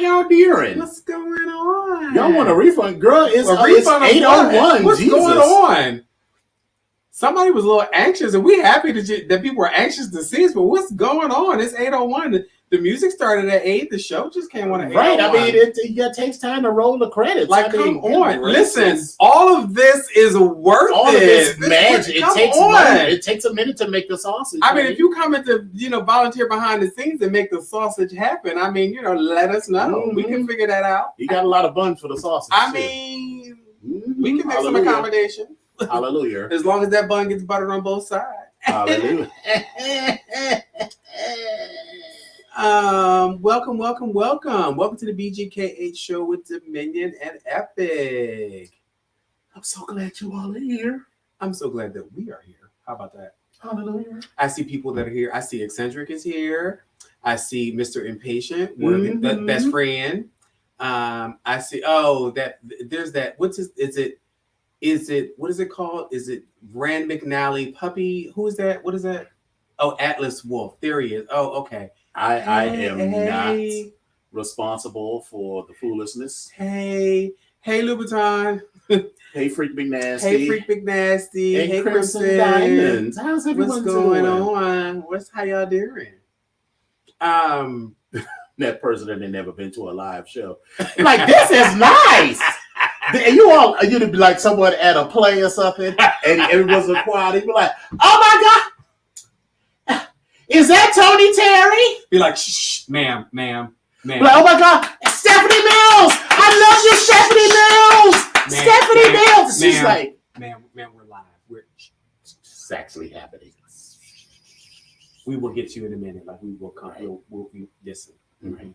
y'all doing? What's going on? Y'all want a refund, girl? It's It's 8:01. What's Jesus. going on? Somebody was a little anxious, and we're happy that people were anxious to see us. But what's going on? It's 8:01. The music started at 8. The show just came on at 8:01. Right. I mean, it takes time to roll the credits. Come on. Listen, all of this is worth it. All of this magic. It takes money. It takes a minute to make the sausage. I mean, if you come in to, volunteer behind the scenes and make the sausage happen, I mean, let us know. Mm-hmm. We can figure that out. You got a lot of buns for the sausage. I mean, we can make some accommodation. Hallelujah. As long as that bun gets buttered on both sides. Hallelujah. Welcome to the BGKH Show with Dominion and Epic. I'm so glad you all are here. I'm so glad that we are here. How about that? Hallelujah. I see people that are here. I see Eccentric is here. I see Mr. Impatient, the best friend. I see, there's that, is it, what is it called? Is it Rand McNally Puppy? Who is that? What is that? Oh, Atlas Wolf. There he is. Oh, okay. I am not responsible for the foolishness. Hey, Louboutin. Hey, Freak Big Nasty. Hey, Crimson Diamonds. How's everyone doing? What's going on? How y'all doing? That person that had never been to a live show. Like, this is nice. You'd be like someone at a play or something, and everyone's so quiet. You'd be like, "Oh my God, is that Tony Terry?" Be like, "Shh, ma'am." Like, "Oh my God, Stephanie Mills! I love you, Stephanie Mills." She's like, "Ma'am, we're live. It's actually happening. We will get you in a minute. Like, we will come. Right. We'll listen." Mm-hmm. Right.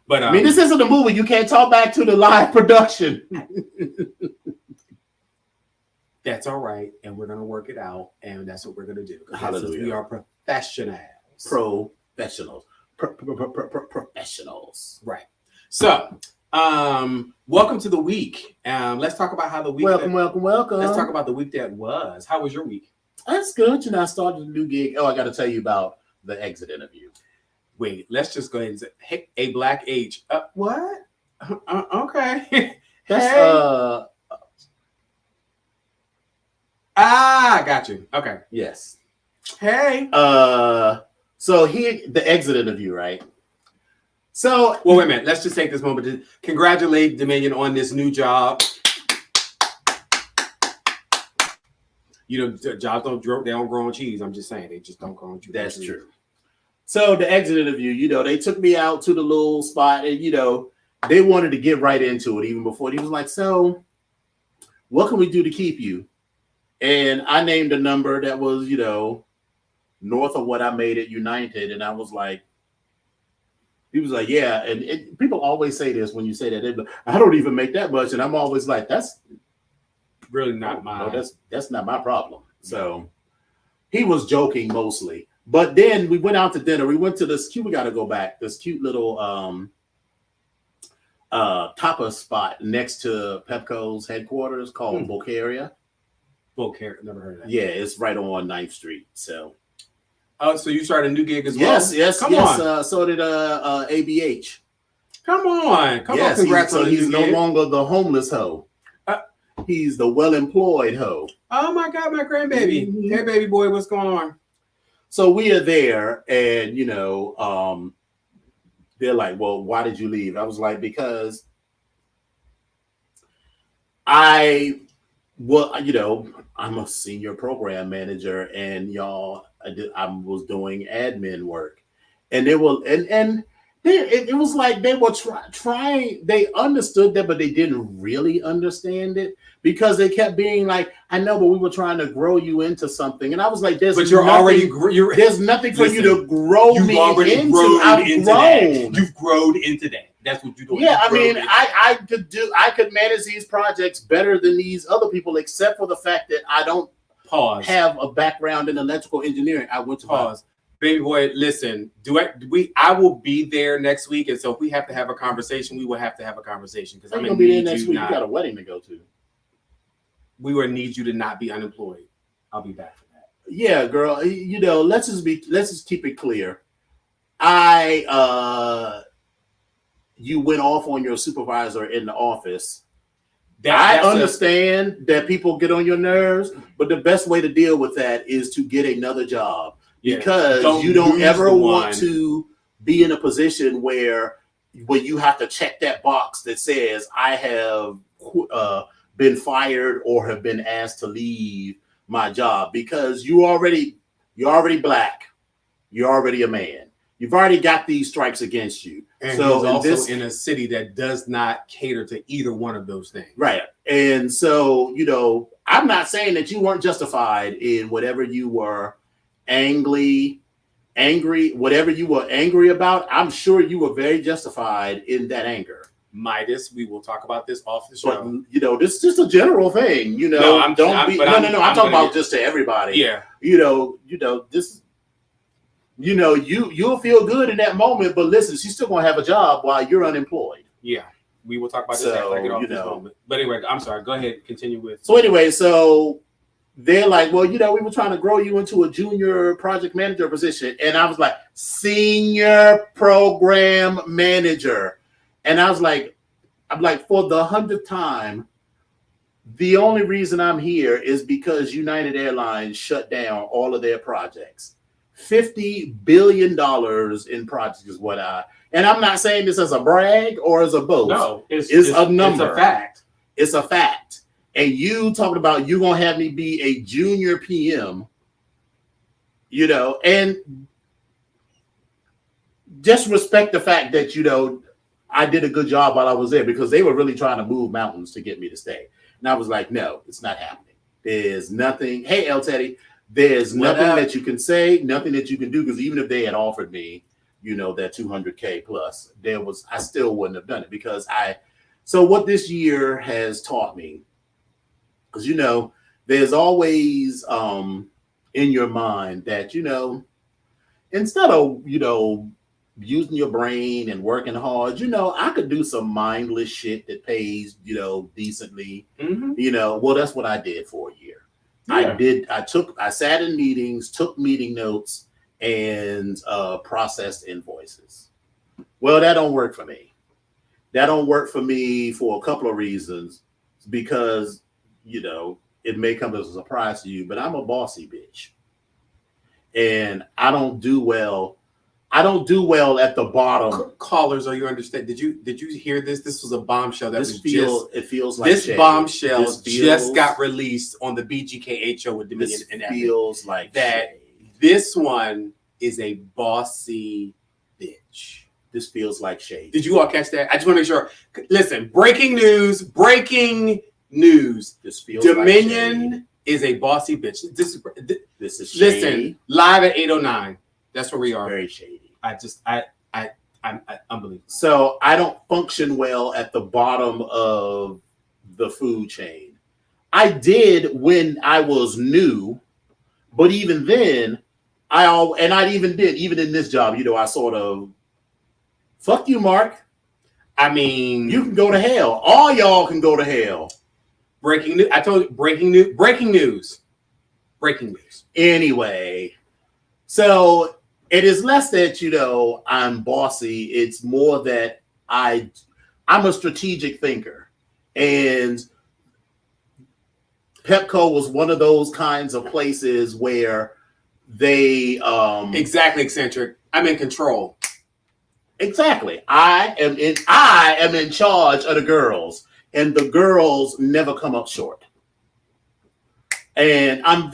But I mean, this isn't a movie. You can't talk back to the live production. That's all right, and we're gonna work it out, and that's what we're gonna do. Hallelujah. We are professionals. Professionals. Right. So, welcome to the week. Let's talk about how the week. Welcome. Let's talk about the week that was. How was your week? That's good. I started a new gig. Oh, I got to tell you about the exit interview. Wait, let's just go ahead and say, hey, a Black H. What? Okay. That's got you. Okay. Yes. Hey. So the exit interview, right? So, well, wait a minute. Let's just take this moment to congratulate Dominion on this new job. Jobs don't grow on cheese. I'm just saying, they just don't grow on cheese. That's true. So the exit interview, they took me out to the little spot, and they wanted to get right into it even before. He was like, "So, what can we do to keep you?" And I named a number that was, north of what I made at United, and I was like, he was like, "Yeah." And people always say this when you say that. They're like, "I don't even make that much," and I'm always like, "That's really not mine. No, that's not my problem." So he was joking mostly. But then we went out to dinner. We went to this cute little tapas spot next to Pepco's headquarters called Bulgaria. Never heard of that. Yeah, it's right on 9th Street. So so you started a new gig as well? Yes. Come on. So did ABH. Come on. Congrats on he's no longer the homeless hoe. He's the well-employed hoe. Oh my God, my grandbaby. Mm-hmm. Hey, baby boy, what's going on? So we are there, and they're like, "Well, why did you leave?" I was like, "Because I'm a senior program manager, and I was doing admin work, and they were it was like they were trying. They understood that, but they didn't really understand it because they kept being like, "I know, but we were trying to grow you into something." And I was like, "There's nothing for you to grow me into. I've grown. You've grown into that. That's what you're doing." Yeah, I mean, I could manage these projects better than these other people, except for the fact that I don't have a background in electrical engineering. I went to pause. Baby boy, listen, I will be there next week, and so if we have to have a conversation, we will have to have a conversation because I'm going to be there next week. You got a wedding to go to. We will need you to not be unemployed. I'll be back for that. Yeah, girl. Let's just keep it clear. you went off on your supervisor in the office. That's I understand that people get on your nerves, but the best way to deal with that is to get another job, because you don't ever want to be in a position where you have to check that box that says I have been fired or have been asked to leave my job, because you're already black, you're already a man. You've already got these strikes against you. And so he's also in a city that does not cater to either one of those things. Right. And so, I'm not saying that you weren't justified in whatever you were angry, whatever you were angry about. I'm sure you were very justified in that anger. Midas, we will talk about this off the show. But, this is just a general thing, No, I'm talking about just to everybody. Yeah. This. You'll feel good in that moment, but listen, she's still gonna have a job while you're unemployed. Yeah, we will talk about this after I get off this moment. But anyway, I'm sorry. Go ahead, continue with. So anyway, so they're like, well, we were trying to grow you into a junior project manager position, and I was like, senior program manager, and I'm like, for the 100th time, the only reason I'm here is because United Airlines shut down all of their projects. $50 billion in projects is what and I'm not saying this as a brag or as a boast. No, it's a number. It's a fact. It's a fact. And you talking about you gonna have me be a junior PM, and just respect the fact that, I did a good job while I was there, because they were really trying to move mountains to get me to stay. And I was like, no, it's not happening. There's nothing. Hey, El Teddy. There's nothing that you can say, nothing that you can do, because even if they had offered me, that $200K plus, I still wouldn't have done it, because so what this year has taught me, because, there's always in your mind that, instead of, using your brain and working hard, I could do some mindless shit that pays, decently, well, that's what I did for a year. Yeah. I sat in meetings, took meeting notes, and processed invoices. Well, that don't work for me. That don't work for me for a couple of reasons, because, it may come as a surprise to you, but I'm a bossy bitch. And I don't do well at the bottom. Callers, are you understand? Did you hear this? This was a bombshell. It feels like this shade. bombshell just got released on the BGKH Show with Dominion and Epic. Feels like that. Shade. This one is a bossy bitch. This feels like shade. Did you all catch that? I just want to make sure. Listen, breaking news. This feels Dominion like is a bossy bitch. This is shady. Listen, live at 8:09. That's where we are. Very shady. I'm unbelievable. So I don't function well at the bottom of the food chain. I did when I was new, but even then, even in this job, I sort of, fuck you, Mark. I mean, you can go to hell. All y'all can go to hell. Breaking news. I told you, breaking news. Anyway, so it is less that, I'm bossy. It's more that I'm a strategic thinker. And Pepco was one of those kinds of places where they exactly, eccentric. I'm in control. Exactly. I am in charge of the girls, and the girls never come up short. And I'm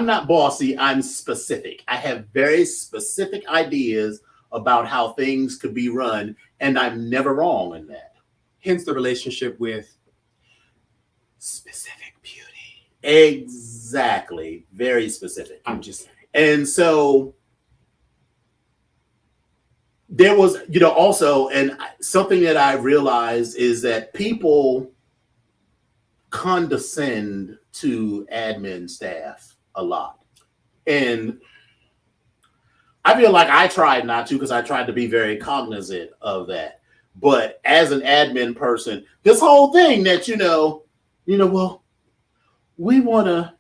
not bossy. I'm specific. I have very specific ideas about how things could be run, and I'm never wrong in that. Hence the relationship with specific beauty. Exactly. Very specific. I'm just saying. And so there was, also, and something that I realized is that people condescend to admin staff a lot. And I feel like I tried not to, because I tried to be very cognizant of that. But as an admin person, this whole thing that, well, we want to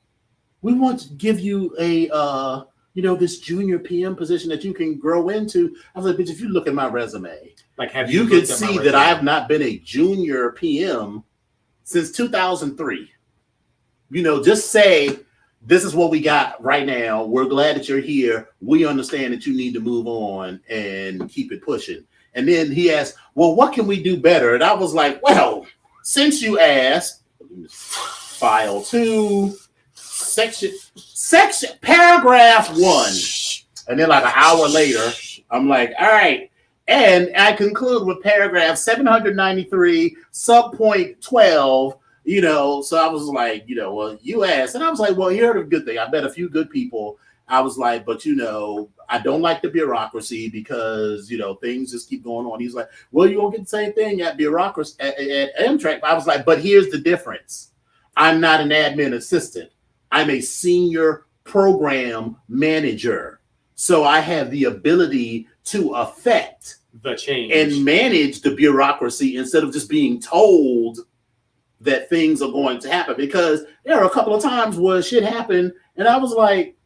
give you a this junior PM position that you can grow into. I was like, bitch, if you look at my resume, Like, have you you can looked at my see that resume? I have not been a junior PM since 2003. Just say, this is what we got right now. We're glad that you're here. We understand that you need to move on and keep it pushing. And then he asked, well, what can we do better? And I was like, well, since you asked, file 2, section, paragraph 1. And then like an hour later, I'm like, all right. And I conclude with paragraph 793, subpoint 12. So I was like, well, you asked. And I was like, well, here's a good thing. I met a few good people. I was like, but, I don't like the bureaucracy because, things just keep going on. He's like, well, you won't get the same thing at bureaucracy at Amtrak. I was like, but here's the difference. I'm not an admin assistant. I'm a senior program manager. So I have the ability to affect the change and manage the bureaucracy instead of just being told that things are going to happen, because there are a couple of times where shit happened and I was like,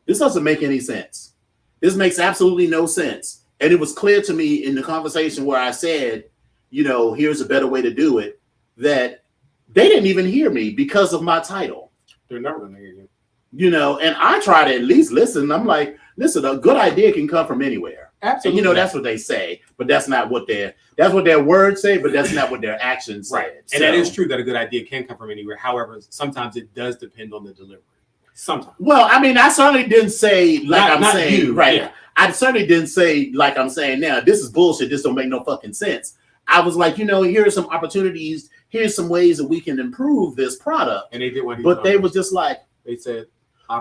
this doesn't make any sense. This makes absolutely no sense. And it was clear to me in the conversation where I said, here's a better way to do it, that they didn't even hear me because of my title. They're never going to hear you. And I try to at least listen. I'm like, listen, a good idea can come from anywhere. Absolutely. And that's what they say, but that's not what that's what their words say, but that's not what their actions say. Right. And that is true that a good idea can come from anywhere. However, sometimes it does depend on the delivery. Sometimes. Well, I mean, I certainly didn't say like I'm saying, you, right? Yeah. I certainly didn't say like I'm saying now, this is bullshit. This don't make no fucking sense. I was like, here are some opportunities. Here's some ways that we can improve this product. And they did what but they was just like, they said,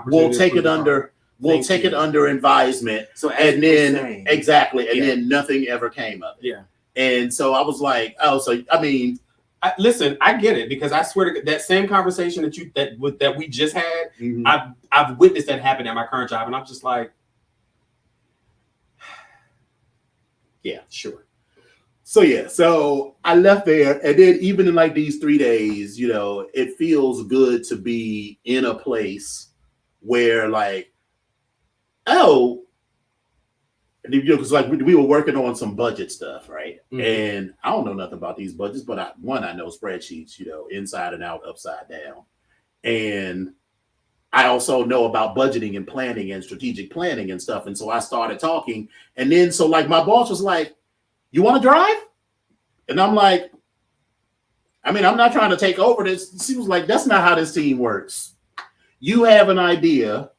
we'll take it under. We'll take it under advisement. So and then exactly, and then nothing ever came of it. Yeah. And so I was like, oh, so I mean, listen, I get it, because I swear to that same conversation that we just had, mm-hmm. I've witnessed that happen at my current job, and I'm just like, yeah, sure. So I left there, and then even in like these 3 days, it feels good to be in a place where like, oh, because like we were working on some budget stuff, right? Mm-hmm. And I don't know nothing about these budgets, but I know spreadsheets, inside and out, upside down. And I also know about budgeting and planning and strategic planning and stuff. And so I started talking, and then so like my boss was like, you want to drive? And I'm like, I mean, I'm not trying to take over this. She was like, that's not how this team works. You have an idea.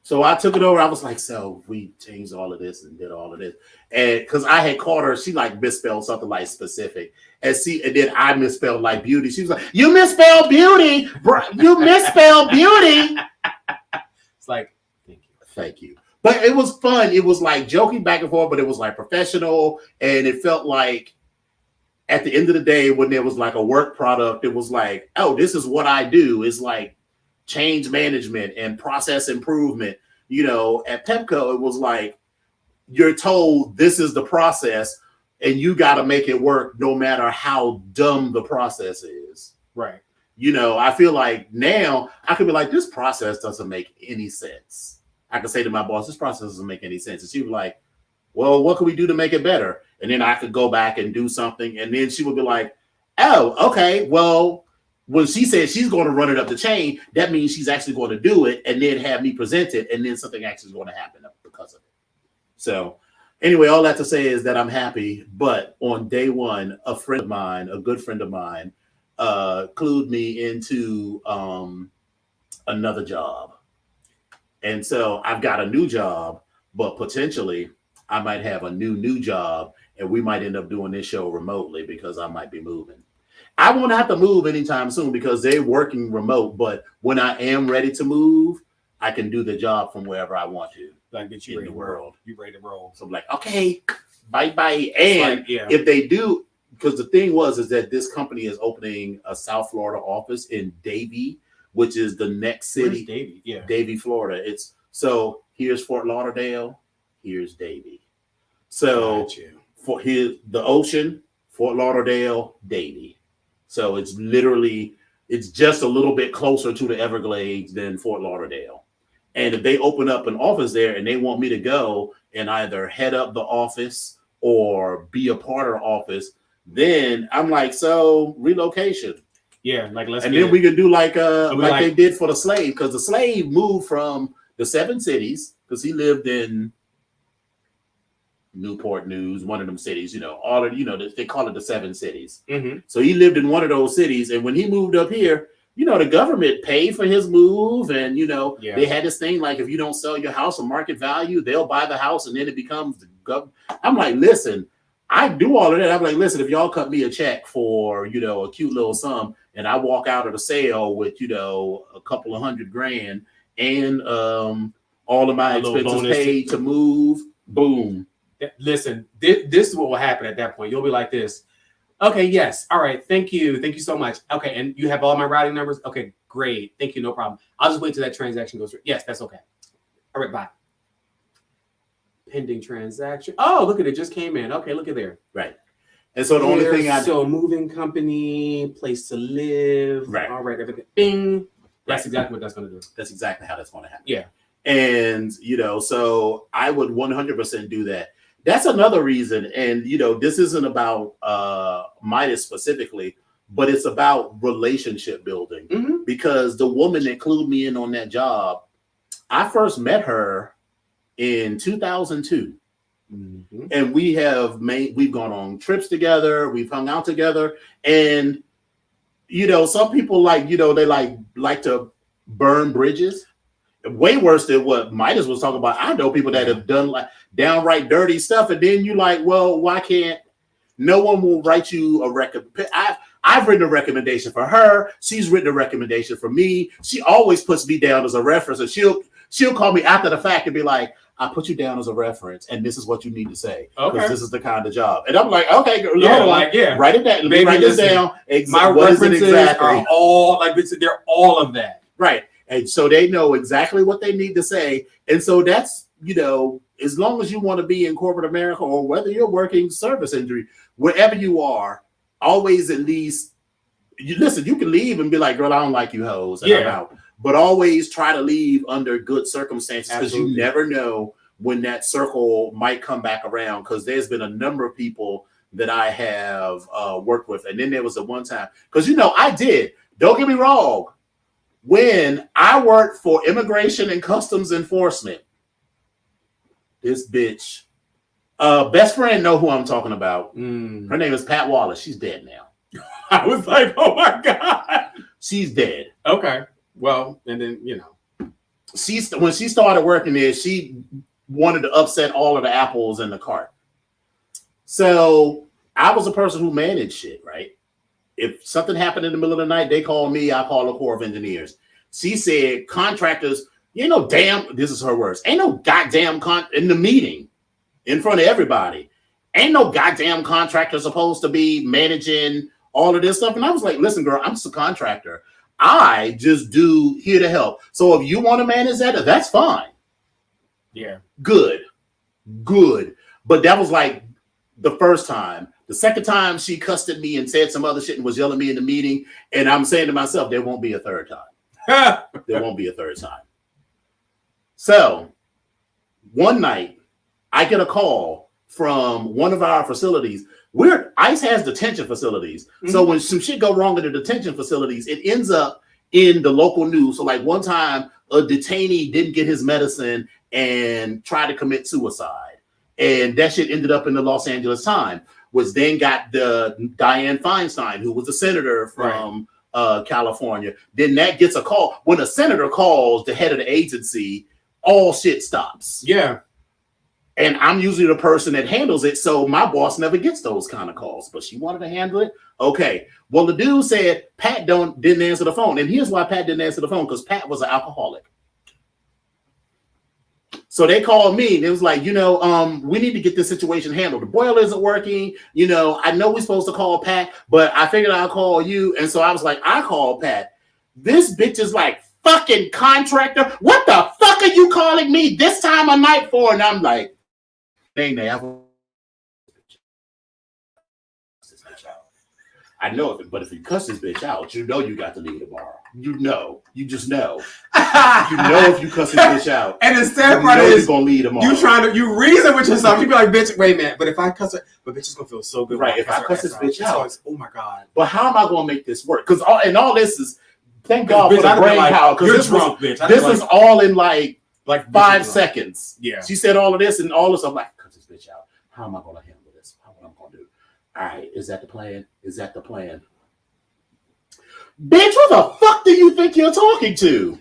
So I took it over. I was like, so we changed all of this and did all of this. And because I had caught her, she like misspelled something like specific. And then I misspelled like beauty. She was like, you misspelled beauty. You misspelled beauty. It's like, thank you. But it was fun. It was like joking back and forth, but it was like professional. And it felt like at the end of the day, when there was like a work product, it was like, oh, this is what I do. It's like change management and process improvement. At Pepco, it was like you're told this is the process and you got to make it work no matter how dumb the process is. Right. I feel like now I could be like, this process doesn't make any sense. I could say to my boss, this process doesn't make any sense. And she was like, well, what can we do to make it better? And then I could go back and do something. And then she would be like, oh, okay, well, when she said she's going to run it up the chain, that means she's actually going to do it and then have me present it, and then something actually is going to happen because of it. So anyway, all that to say is that I'm happy. But on day one, a good friend of mine, clued me into another job. And so I've got a new job, but potentially I might have a new job, and we might end up doing this show remotely because I might be moving. I won't have to move anytime soon because they're working remote. But when I am ready to move, I can do the job from wherever I want to. Like get you in the world. You ready to roll. So I'm like, okay, bye. And if they do, because the thing is that this company is opening a South Florida office in Davie, which is the next city. Where's Davie? Yeah. Davie, Florida. So here's Fort Lauderdale, here's Davie. So for the ocean, Fort Lauderdale, Davie. So it's just a little bit closer to the Everglades than Fort Lauderdale. And if they open up an office there and they want me to go and either head up the office or be a part of the office, then I'm like, so relocation. Yeah, like let's. And then we can do like they did for the slave, because the slave moved from the 7 cities because he lived in Newport News, one of them cities, all of they call it the 7 cities. Mm-hmm. So he lived in one of those cities, and when he moved up here, the government paid for his move, and they had this thing like if you don't sell your house for market value, they'll buy the house, and then it becomes the government. I'm like, listen, I do all of that. I'm like, listen, if y'all cut me a check for a cute little sum, and I walk out of the sale with a couple of $100,000 and all of my expenses paid to move, boom. Listen, this is what will happen at that point. You'll be like this. Okay, yes. All right. Thank you. Thank you so much. Okay. And you have all my routing numbers? Okay, great. Thank you. No problem. I'll just wait till that transaction goes through. Yes, that's okay. All right, bye. Pending transaction. Oh, look at it. Just came in. Okay, look at there. Right. And so the only thing So moving company, place to live. Right. All right, everything. Bing. That's exactly what that's going to do. That's exactly how that's going to happen. Yeah. And, so I would 100% do that. That's another reason. And, this isn't about Midas specifically, but it's about relationship building. Mm-hmm. Because the woman that clued me in on that job, I first met her in 2002. Mm-hmm. And we've gone on trips together. We've hung out together. And, some people they like to burn bridges. Way worse than what Midas was talking about. I know people that have done like downright dirty stuff, and then you like, well, why can't no one will write you a recommendation? I've written a recommendation for her. She's written a recommendation for me. She always puts me down as a reference, and she'll call me after the fact and be like, I put you down as a reference, and this is what you need to say because this is the kind of job. And I'm like, okay, write it down. Write this down. My references are all they're all of that, right? And so they know exactly what they need to say. And so that's, as long as you want to be in corporate America or whether you're working service industry, wherever you are, always at least, you can leave and be like, girl, I don't like you hoes. And I'm out. But always try to leave under good circumstances because you never know when that circle might come back around, because there's been a number of people that I have worked with. And then there was the one time, because, I did. Don't get me wrong. When I worked for Immigration and Customs Enforcement, this bitch, best friend know who I'm talking about. Her name is Pat Wallace. She's dead now. I was like, oh my God. She's dead. Okay. Well, and then, when she started working there, she wanted to upset all of the apples in the cart. So I was a person who managed shit, right? If something happened in the middle of the night, they call me, I call the Corps of Engineers. She said, contractors, this is her words, ain't no goddamn in the meeting in front of everybody. Ain't no goddamn contractor supposed to be managing all of this stuff. And I was like, listen, girl, I'm just a contractor. I just do here to help. So if you want to manage that, that's fine. Yeah. Good. But that was like the first time. The second time she cussed at me and said some other shit and was yelling at me in the meeting. And I'm saying to myself, there won't be a third time. There won't be a third time. So one night I get a call from one of our facilities. ICE has detention facilities. Mm-hmm. So when some shit go wrong in the detention facilities, it ends up in the local news. So like one time a detainee didn't get his medicine and tried to commit suicide. And that shit ended up in the Los Angeles Times, which then got the Dianne Feinstein, who was a senator from California. Then that gets a call. When a senator calls the head of the agency, all shit stops. Yeah. And I'm usually the person that handles it. So my boss never gets those kind of calls, but she wanted to handle it. Okay. Well, the dude said Pat didn't answer the phone. And here's why Pat didn't answer the phone, because Pat was an alcoholic. So they called me and it was like, we need to get this situation handled. The boiler isn't working. I know we're supposed to call Pat, but I figured I'll call you. And so I was like, I called Pat. This bitch is like, fucking contractor. What the fuck are you calling me this time of night for? And I'm like, I know it, but if you cuss this bitch out, you know you got to leave tomorrow. You just know. If you cuss this bitch out, and the sad part is you're gonna leave tomorrow. You reason with yourself. You be like, bitch, wait a minute. But if I cuss her, but bitch is gonna feel so good. Right? If I cuss this bitch out, oh my god. But how am I gonna make this work? Because all this is, thank God for the brain power. Because this drunk, bitch. This is all in like 5 seconds. Yeah. She said all of this and all this. I'm like, cuss this bitch out. How am I gonna handle this? What am I gonna do? All right, is that the plan? Bitch, what the fuck do you think you're talking to?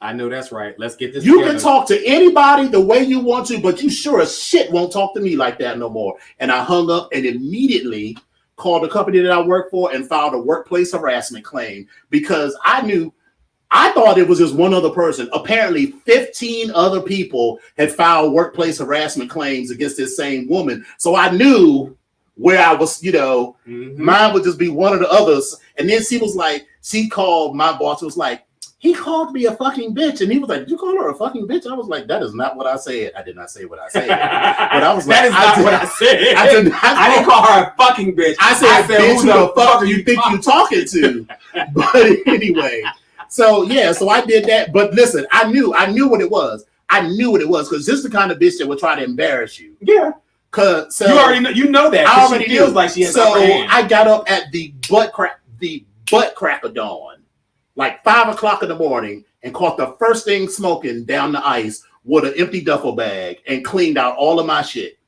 I know that's right. Let's get this. You can talk to anybody the way you want to, but you sure as shit won't talk to me like that no more. And I hung up and immediately called the company that I work for and filed a workplace harassment claim because I thought it was just one other person. Apparently 15 other people had filed workplace harassment claims against this same woman. So I knew where I was, mine would just be one of the others. And then she called my boss, was like, he called me a fucking bitch. And he was like, did you call her a fucking bitch? I was like, that is not what I said. I did not say what I said. But I was like, that is not what I said. I didn't call her a fucking bitch. I said bitch, who the fuck do you think you're talking to? But anyway, so I did that. But listen, I knew what it was. Because this is the kind of bitch that would try to embarrass you. Yeah. So you already know that. I already feels like she has. So I got up at the butt crack of dawn, like 5 o'clock in the morning, and caught the first thing smoking down the ice with an empty duffel bag and cleaned out all of my shit.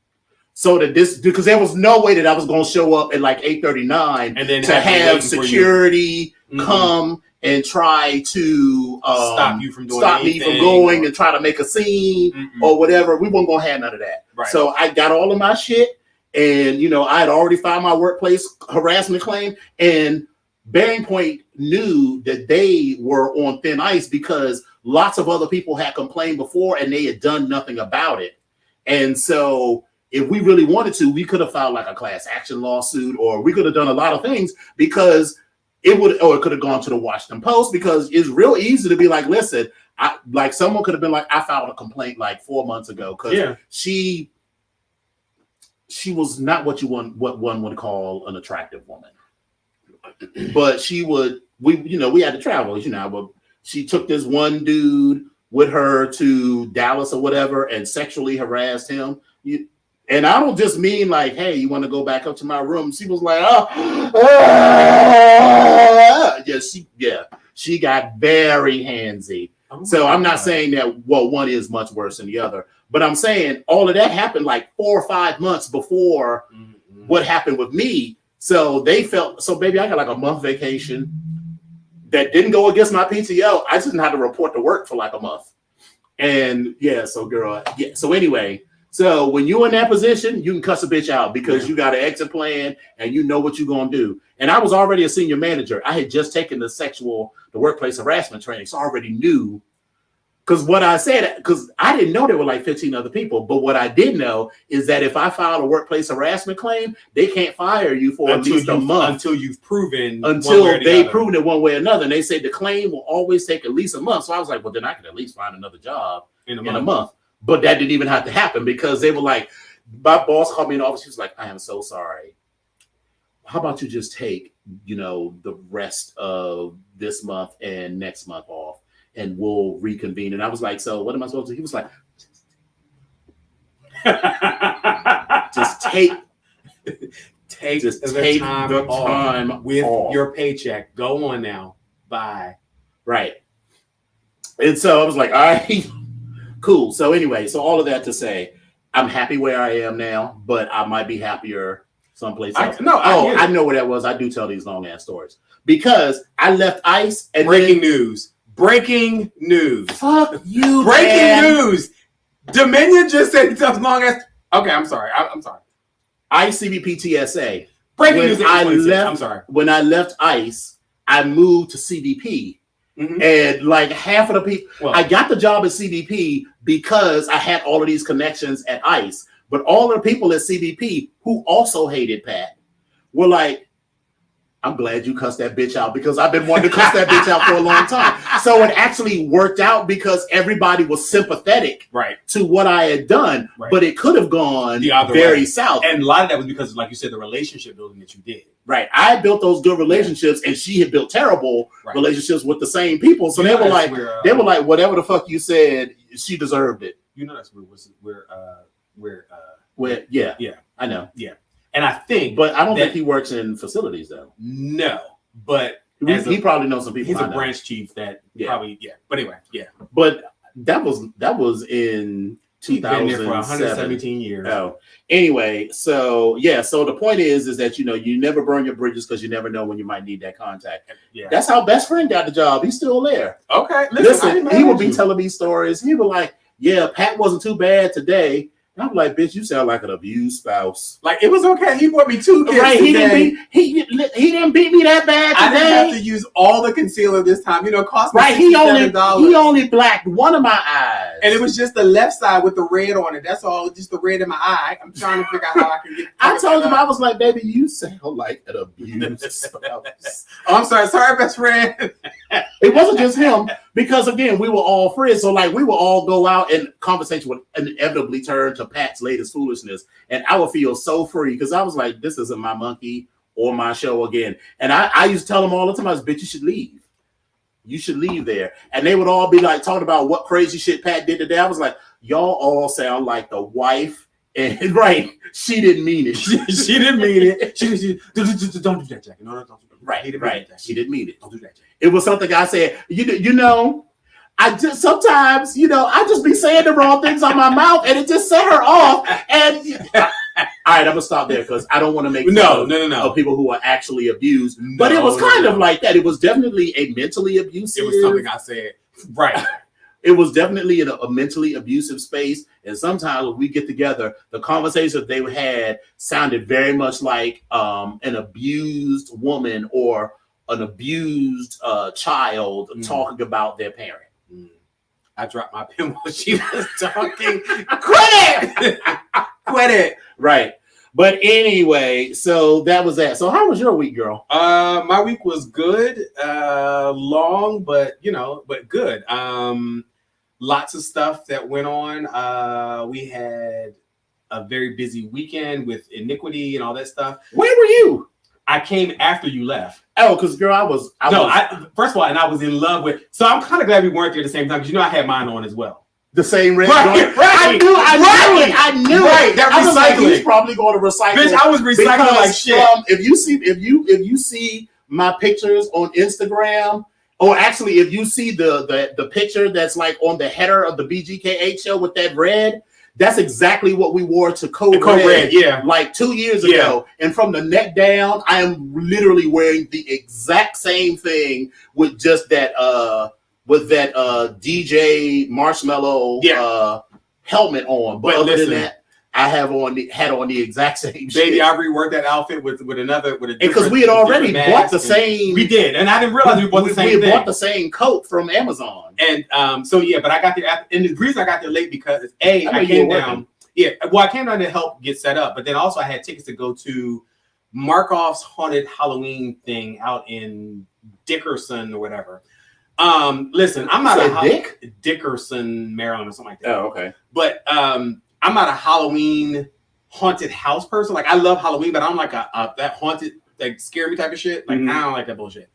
So that because there was no way that I was going to show up at like 8:39 and then to have security come and try to stop you from doing me from going and try to make a scene or whatever. We weren't going to have none of that. Right. So I got all of my shit, and I had already filed my workplace harassment claim, and Bearing Point knew that they were on thin ice because lots of other people had complained before and they had done nothing about it. And so if we really wanted to, we could have filed like a class action lawsuit, or we could have done a lot of things because it could have gone to the Washington Post, because it's real easy to be like, listen, someone could have been like, I filed a complaint like 4 months ago because she was not what one would call an attractive woman. But we had to travel, but she took this one dude with her to Dallas or whatever and sexually harassed him. And I don't just mean like, hey, you want to go back up to my room? She was like, she got very handsy. So I'm not saying that, one is much worse than the other, but I'm saying all of that happened like 4 or 5 months before what happened with me. So baby, I got like a month vacation that didn't go against my PTO. I just didn't have to report to work for like a month. And so anyway, so when you're in that position, you can cuss a bitch out because you got an exit plan and you know what you're going to do. And I was already a senior manager. I had just taken the workplace harassment training. So I already knew, because what I said, because I didn't know there were like 15 other people. But what I did know is that if I filed a workplace harassment claim, they can't fire you for at least a month. Until you've proven. Until they've proven it one way or another. And they say the claim will always take at least a month. So I was like, well, then I could at least find another job in a month. But that didn't even have to happen because they were like, my boss called me in the office. She was like, I am so sorry. How about you just take, the rest of this month and next month off, and we'll reconvene. And I was like, so what am I supposed to do? He was like, just take the time with your paycheck. Go on now. Bye. Right. And so I was like, all right, cool. So anyway, so all of that to say, I'm happy where I am now, but I might be happier someplace else. I know where that was. I do tell these long ass stories because I left ICE and breaking news. Fuck you. Breaking news. Dominion just said it's as long as. Okay, I'm sorry. I'm sorry. ICE CBP TSA. Breaking news. I'm sorry. When I left ICE, I moved to CBP. Mm-hmm. And like half of the people, I got the job at CBP because I had all of these connections at ICE. But all of the people at CBP who also hated Pat were like, I'm glad you cussed that bitch out because I've been wanting to cuss that bitch out for a long time. So it actually worked out because everybody was sympathetic to what I had done, but it could have gone the other very way. south. And a lot of that was because, like you said, the relationship building that you did. Right. I built those good relationships and she had built terrible relationships with the same people. So they were like, whatever the fuck you said, she deserved it. You know that's where yeah. I know. Yeah. And I think, but I don't think he works in facilities though. No, but he probably knows some people. He's a branch chief that probably But anyway, But that was in 2007. Been there for 117 years. Oh, anyway, so the point is that you never burn your bridges because you never know when you might need that contact. Yeah, that's how best friend got the job. He's still there. Okay, listen he would be telling me stories. He was like, "Yeah, Pat wasn't too bad today." I'm like, bitch, you sound like an abused spouse. Like, it was okay. He bought me 2 kids right, today. He didn't beat me that bad today. I didn't have to use all the concealer this time. Cost me $67. He only blacked one of my eyes. And it was just the left side with the red on it. That's all, just the red in my eye. I'm trying to figure out how I can get I told him, I was like, baby, you sound like an abused spouse. Oh, I'm sorry. Sorry, best friend. It wasn't just him. Because again, we were all friends. So we would all go out and conversation would inevitably turn to Pat's latest foolishness. And I would feel so free because I was like, this isn't my monkey or my show again. And I used to tell them all the time, I was, bitch, you should leave. You should leave there. And they would all be like talking about what crazy shit Pat did today. I was like, y'all all sound like the wife. And she didn't mean it. She didn't mean it. She don't do that, Jackie. No, don't do that. Right. She didn't mean it. Don't do that, Jackie. It was something I said. I just sometimes, I just be saying the wrong things on my mouth, and it just set her off. And all right, I'm gonna stop there because I don't want to make no of people who are actually abused. But it was kind of like that. It was definitely a mentally abusive. It was something I said. Right. It was definitely in a mentally abusive space. And sometimes when we get together, the conversations they had sounded very much like an abused woman or an abused child talking about their parent. I dropped my pen while she was talking. Quit it. Right. But anyway, so that was that. So how was your week, girl? My week was good. Long, but good. Lots of stuff that went on. We had a very busy weekend with Iniquity and all that stuff. Where were you? I came after you left. Oh, because girl, first of all, and I was in love with. So I'm kind of glad we weren't there at the same time because I had mine on as well. The same red joint. I knew it. That recycling. Like, he's probably going to recycle. Bitch, I was recycling like shit. If you see my pictures on Instagram, or actually if you see the picture that's like on the header of the BGKH show with that red. That's exactly what we wore to Code Red, like 2 years ago. And from the neck down, I am literally wearing the exact same thing with just that DJ Marshmallow helmet on. But other than that, I had on the exact same shit. Baby, I reworked that outfit with a because we had already bought the same. We did, and I didn't realize we bought the same thing. We bought the same coat from Amazon. And but I got there, and the reason I got there late because I came down. Yeah, well, I came down to help get set up, but then also I had tickets to go to Markoff's haunted Halloween thing out in Dickerson or whatever. Listen, I'm not Dickerson, Maryland, or something like that. Oh, okay. But I'm not a Halloween haunted house person. Like I love Halloween, but I'm like that haunted, like scare me type of shit. Like I don't like that bullshit.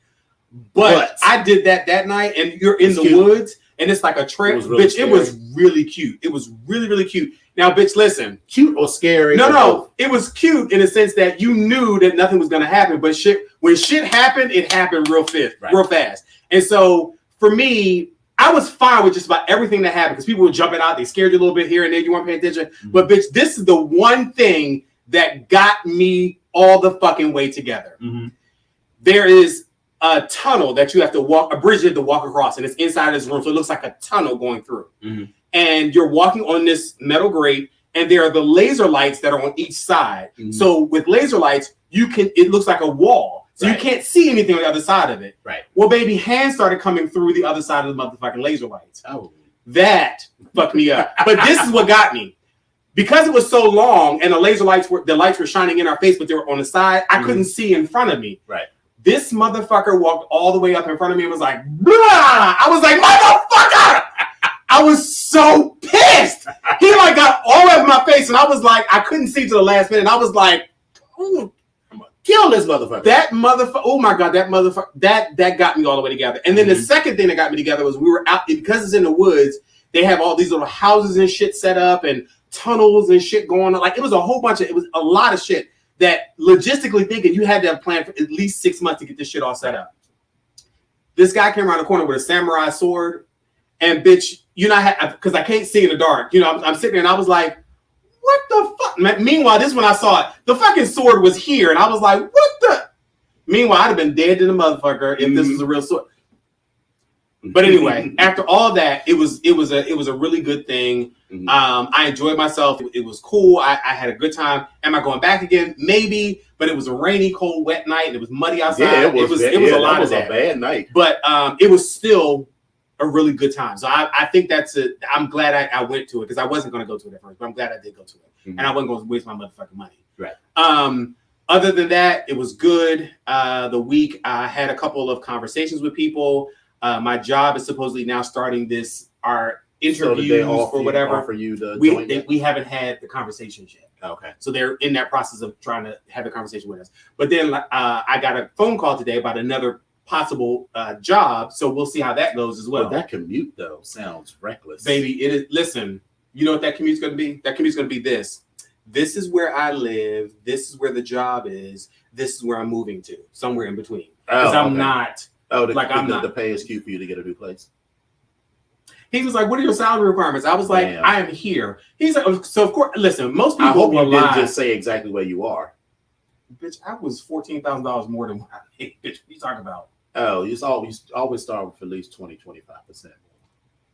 But I did that night, and you're in the woods, and it's like a trail. It was really cute. It was really, really cute. Now, bitch, listen. Cute or scary? No. It was cute in the sense that you knew that nothing was going to happen. But when shit happened, it happened real fast. And so, for me, I was fine with just about everything that happened because people were jumping out. They scared you a little bit here and there. You weren't paying attention. But, bitch, this is the one thing that got me all the fucking way together. There is a tunnel that you have to walk, a bridge you have to walk across, and it's inside this room. So it looks like a tunnel going through. And you're walking on this metal grate, and there are the laser lights that are on each side. So with laser lights, it looks like a wall. So you can't see anything on the other side of it. Right. Well, baby, hands started coming through the other side of the motherfucking laser lights. Oh. That fucked me up. But this is what got me. Because it was so long and the laser lights were shining in our face, but they were on the side, I couldn't see in front of me. Right. This motherfucker walked all the way up in front of me and was like, blah! I was like, motherfucker! I was so pissed. He like got all over my face, and I was like, I couldn't see to the last minute. I was like, ooh, I'm gonna kill this motherfucker. That motherfucker, oh my God, that motherfucker, that got me all the way together. And then the second thing that got me together was we were out, because it's in the woods, they have all these little houses and shit set up and tunnels and shit going on. Like, it was a lot of shit that logistically thinking you had to have planned for at least 6 months to get this shit all set up. This guy came around the corner with a samurai sword, and bitch, because I can't see in the dark. I'm sitting there and I was like, what the fuck? Meanwhile, this when I saw it, the fucking sword was here, and I was like, what the? Meanwhile, I'd have been dead to the motherfucker if this was a real sword. But anyway, after all that, it was a really good thing. I enjoyed myself. It was cool. I had a good time. Am I going back again? Maybe. But it was a rainy, cold, wet night, and it was muddy outside. Yeah, it was a lot of that. A bad night. But it was still a really good time. So I think that's it. I'm glad I went to it, because I wasn't going to go to it at first, but I'm glad I did go to it, and I wasn't going to waste my motherfucking money. Right. Other than that, it was good. The week I had a couple of conversations with people. My job is supposedly now starting our interviews or whatever. For you to we haven't had the conversations yet. Okay. So they're in that process of trying to have a conversation with us. But then I got a phone call today about another possible job. So we'll see how that goes as well. But that commute though sounds reckless. Baby, it is. Listen, you know what that commute's going to be? That commute's going to be this. This is where I live. This is where the job is. This is where I'm moving to. Somewhere in between. Because I'm not. Oh, I'm not. The pay is cute for you to get a new place. He was like, what are your salary requirements? I was like, damn. I am here. He's like, so of course, listen, most people I hope you didn't just say exactly where you are. Bitch, I was $14,000 more than what I made. Bitch, what are you talking about? Oh, you always start with at least 20-25%.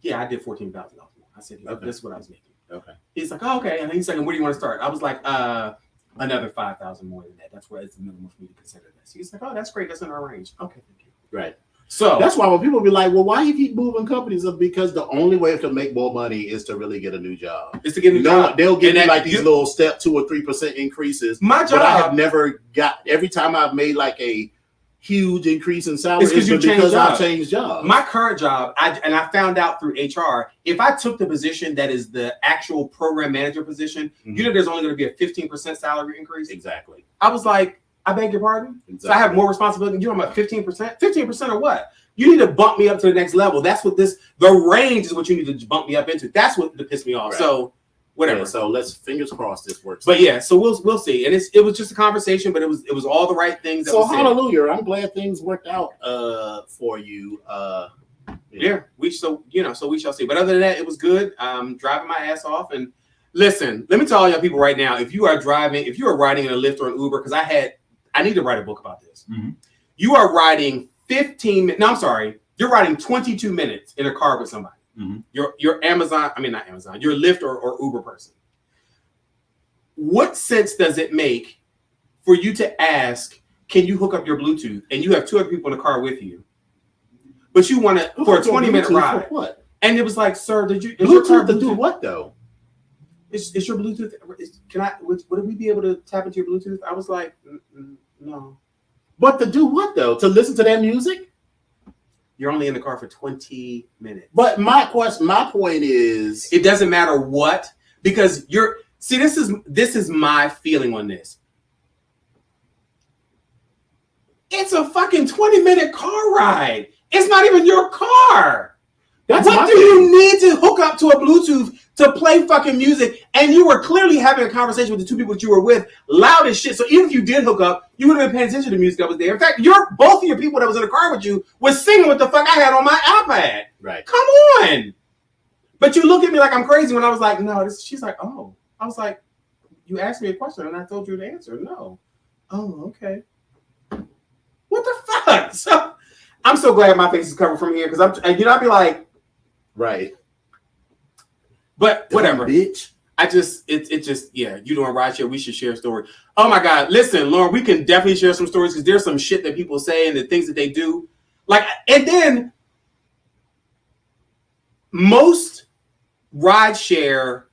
Yeah, I did $14,000 more. I said, okay. This is what I was making. Okay. He's like, oh, okay. And he's like, where do you want to start? I was like, another 5,000 more than that. That's where it's the minimum for me to consider this. He's like, oh, that's great. That's in our range. Okay, thank you. Right. So that's why when people be like, well, why you keep moving companies? Because the only way to make more money is to really get a new job. It's to get a new job. They'll give you like these little step 2 or 3% increases. My job, but I have never got. Every time I've made like a huge increase in salary, it's because I changed jobs. My current job, I found out through HR, if I took the position that is the actual program manager position, you know, there's only going to be a 15% salary increase. Exactly. I was like, I beg your pardon? Exactly. So I have more responsibility. You're about 15%? 15% of what? You need to bump me up to the next level. That's what the range is what you need to bump me up into. That's what pissed me off. Right. So whatever. Yeah, so let's fingers crossed this works. But yeah, so we'll see. And it was just a conversation, but it was all the right things. So hallelujah. I'm glad things worked out for you. Yeah, we shall see. But other than that, it was good. Driving my ass off. And listen, let me tell all y'all people right now, if you are riding in a Lyft or an Uber, because I need to write a book about this. Mm-hmm. You are riding 15 minutes. No, I'm sorry. You're riding 22 minutes in a car with somebody. Mm-hmm. Your Amazon, I mean, not Amazon, your Lyft or Uber person. What sense does it make for you to ask, can you hook up your Bluetooth? And you have 2 other people in the car with you. But you want to, for a 20-minute ride. For what? And it was like, sir, Bluetooth to do what though? Is your Bluetooth, would we be able to tap into your Bluetooth? I was like, no. But to do what though? To listen to that music? You're only in the car for 20 minutes. But my point is, it doesn't matter what, because this is my feeling on this. It's a fucking 20-minute car ride. It's not even your car. What do you need to hook up to a Bluetooth to play fucking music? And you were clearly having a conversation with the 2 people that you were with, loud as shit. So even if you did hook up, you would have been paying attention to the music that was there. In fact, both of your people that was in the car with you was singing what the fuck I had on my iPad. Right. Come on. But you look at me like I'm crazy when I was like, no. She's like, oh. I was like, you asked me a question and I told you the answer. No. Oh, okay. What the fuck? So I'm so glad my face is covered from here because I'd be like, right. But whatever. Bitch. You doing rideshare, we should share a story. Oh my God. Listen, Lauren, we can definitely share some stories because there's some shit that people say and the things that they do. Like, and then most rideshare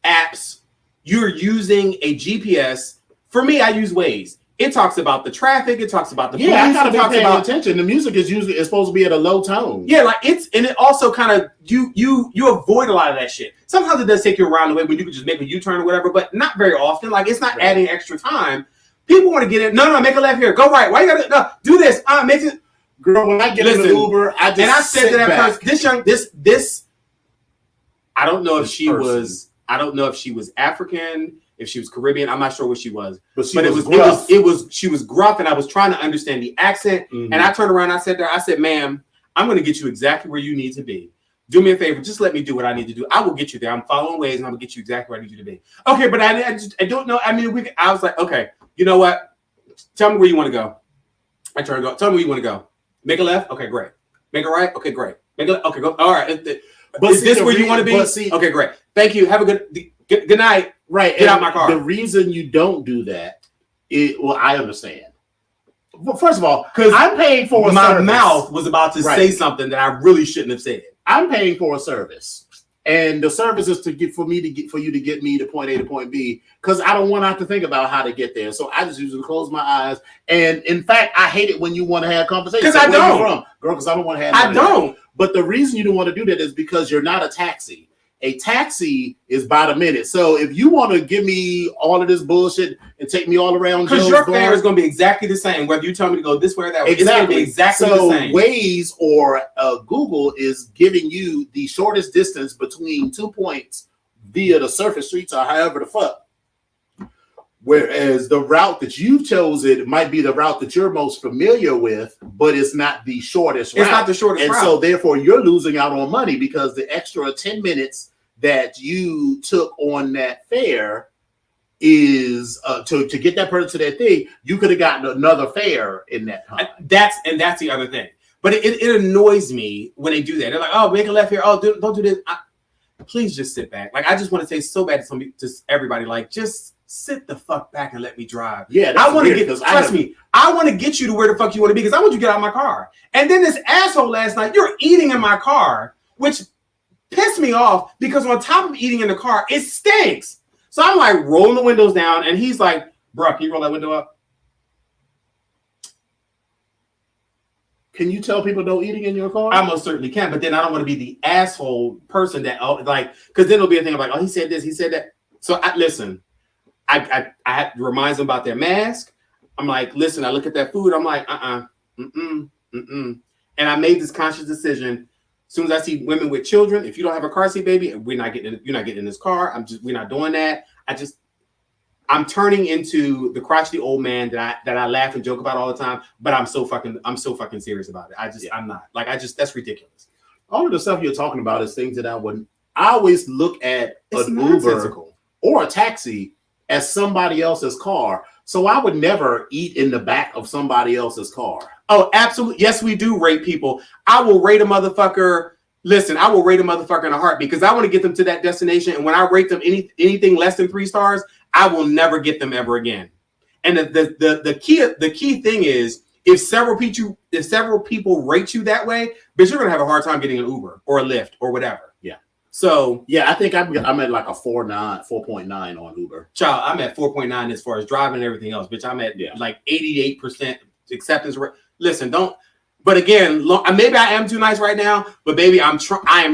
apps, you're using a GPS. For me, I use Waze. It talks about the traffic. It talks about the police. I gotta it be talks paying about attention. The music is supposed to be at a low tone. Yeah, like and it also kind of you avoid a lot of that shit. Sometimes it does take you around the way when you can just make a U-turn or whatever, but not very often. Like it's not adding extra time. People want to get in. No, make a left here. Go right. Why you gotta do this? Make it. Girl, when I get in the Uber, I just I said to that back. person, this. I don't know if she was. I don't know if she was African, if she was Caribbean. I'm not sure what she was. But she was gruff, and I was trying to understand the accent. Mm-hmm. And I turned around, I said to her, I said, ma'am, I'm going to get you exactly where you need to be. Do me a favor, just let me do what I need to do. I will get you there. I'm following ways, and I'm going to get you exactly where I need you to be. Okay, but I don't know. I mean, I was like, okay, you know what? Tell me where you want to go. I try to go. Tell me where you want to go. Make a left? Okay, great. Make a right? Okay, great. Make a left? Okay, go. All right. But is this where you want to be? Okay, great. Thank you. Have a good night. Right. Get out of my car. The reason you don't do that I understand. Well, first of all, because I'm paying for a my service. mouth was about to say something that I really shouldn't have said. I'm paying for a service. And the service is for you to get me to point A to point B, because I don't want to have to think about how to get there. So I just usually close my eyes. And in fact, I hate it when you want to have conversations. Because I don't. Girl, because I don't want to have. I don't. But the reason you don't want to do that is because you're not a taxi. A taxi is by the minute. So if you want to give me all of this bullshit and take me all around, because your fare is going to be exactly the same, whether you tell me to go this way or that way. Exactly. It's going to be exactly the same. So Waze or Google is giving you the shortest distance between 2 points via the surface streets or however the fuck. Whereas the route that you've chosen might be the route that you're most familiar with, but it's not the shortest route. It's not the shortest route. And so therefore you're losing out on money, because the extra 10 minutes that you took on that fare is to get that person to that thing. You could have gotten another fare in that time. That's the other thing. But it annoys me when they do that. They're like, oh, make a left here. Oh, don't do this. Please just sit back. Like, I just want to say so bad to everybody, like, just sit the fuck back and let me drive. Yeah, I want to get. Trust me, I want to get you to where the fuck you want to be, because I want you to get out of my car. And then this asshole last night, you're eating in my car, which pissed me off, because on top of eating in the car, it stinks. So I'm like rolling the windows down, and he's like, "Bro, can you roll that window up?" Can you tell people no eating in your car? I most certainly can, but then I don't want to be the asshole person that because then it'll be a thing of like, oh, he said this, he said that. So listen. I had to remind them about their mask. I'm like, listen, I look at that food. I'm like, And I made this conscious decision. As soon as I see women with children, if you don't have a car seat, baby, you're not getting in this car. We're not doing that. I'm turning into the crotchety old man that I laugh and joke about all the time. But I'm so fucking serious about it. I'm not that's ridiculous. All of the stuff you're talking about is things that I always look at an Uber or a taxi as somebody else's car. So I would never eat in the back of somebody else's car. Oh, absolutely. Yes, we do rate people. I will rate a motherfucker. Listen, I will rate a motherfucker in a heartbeat, because I want to get them to that destination. And when I rate them anything less than 3 stars, I will never get them ever again. And the key thing is, if several people rate you that way, but you're gonna have a hard time getting an Uber or a Lyft or whatever. So yeah, I think I'm at like a 4.9 on Uber. Child, I'm at 4.9 as far as driving and everything else. Bitch, I'm at like 88% acceptance rate. Listen, don't. But again, maybe I am too nice right now. But baby, I am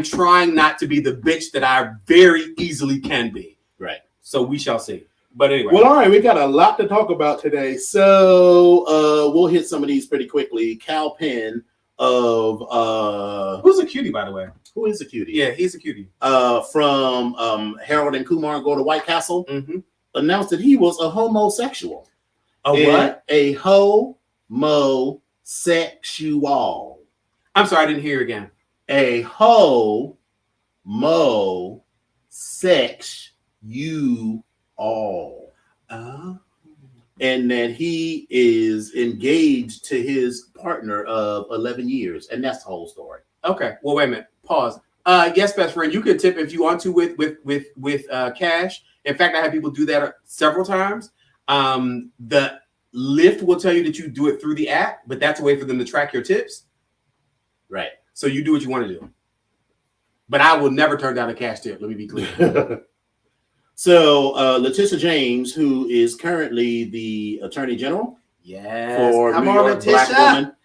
trying not to be the bitch that I very easily can be. Right. So we shall see. But anyway. Well, all right, we got a lot to talk about today. So we'll hit some of these pretty quickly. Kal Penn of who's a cutie, by the way? Who is a cutie? Yeah, he's a cutie. From Harold and Kumar Go to White Castle, announced that he was a homosexual. What? A homosexual. I'm sorry, I didn't hear you again. A homosexual. And that he is engaged to his partner of 11 years. And that's the whole story. Okay. Well, wait a minute. Pause. Yes, best friend, you can tip if you want to with cash. In fact, I have people do that several times. The Lyft will tell you that you do it through the app, but that's a way for them to track your tips. Right. So you do what you want to do. But I will never turn down a cash tip. Let me be clear. So Letitia James, who is currently the Attorney General for Come New on, York, black Letitia. woman,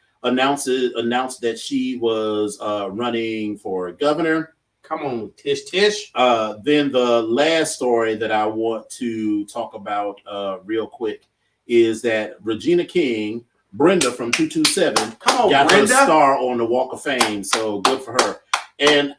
announced that she was running for governor. Come on, Tish. Then the last story that I want to talk about real quick is that Regina King, Brenda from 227, got her star on the Walk of Fame. So good for her. And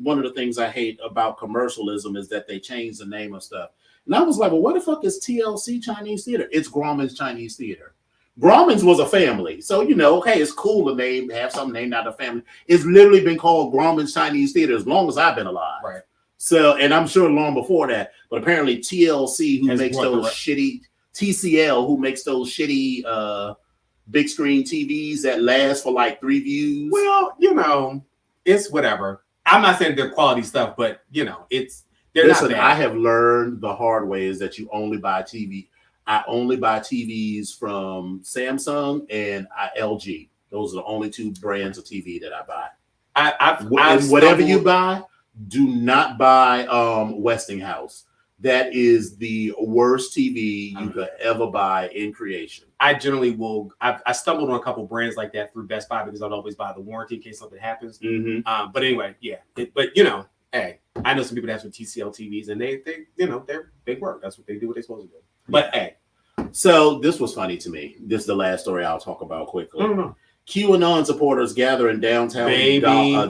one of the things I hate about commercialism is that they change the name of stuff. And I was like, well, what the fuck is TLC Chinese Theater? It's Grauman's Chinese Theater. Grauman's was a family. So, okay, it's cool to have something named after a family. It's literally been called Grauman's Chinese Theater as long as I've been alive. Right. So, and I'm sure long before that, but apparently TLC, who makes those shitty, TCL, who makes those shitty big screen TVs that last for like 3 views. Well, it's whatever. I'm not saying they're quality stuff, but they're Listen, not bad. I have learned the hard way is that you only buy TV. I only buy TVs from Samsung and LG. Those are the only 2 brands of TV that I buy. Whatever you buy, do not buy Westinghouse. That is the worst TV you could ever buy in creation. I generally will. I stumbled on a couple brands like that through Best Buy because I'd always buy the warranty in case something happens. Mm-hmm. But anyway, yeah. Hey, I know some people that have some TCL TVs and they work. That's what they do. What they're supposed to do. But hey. So this was funny to me. This is the last story I'll talk about quickly. QAnon supporters gather in downtown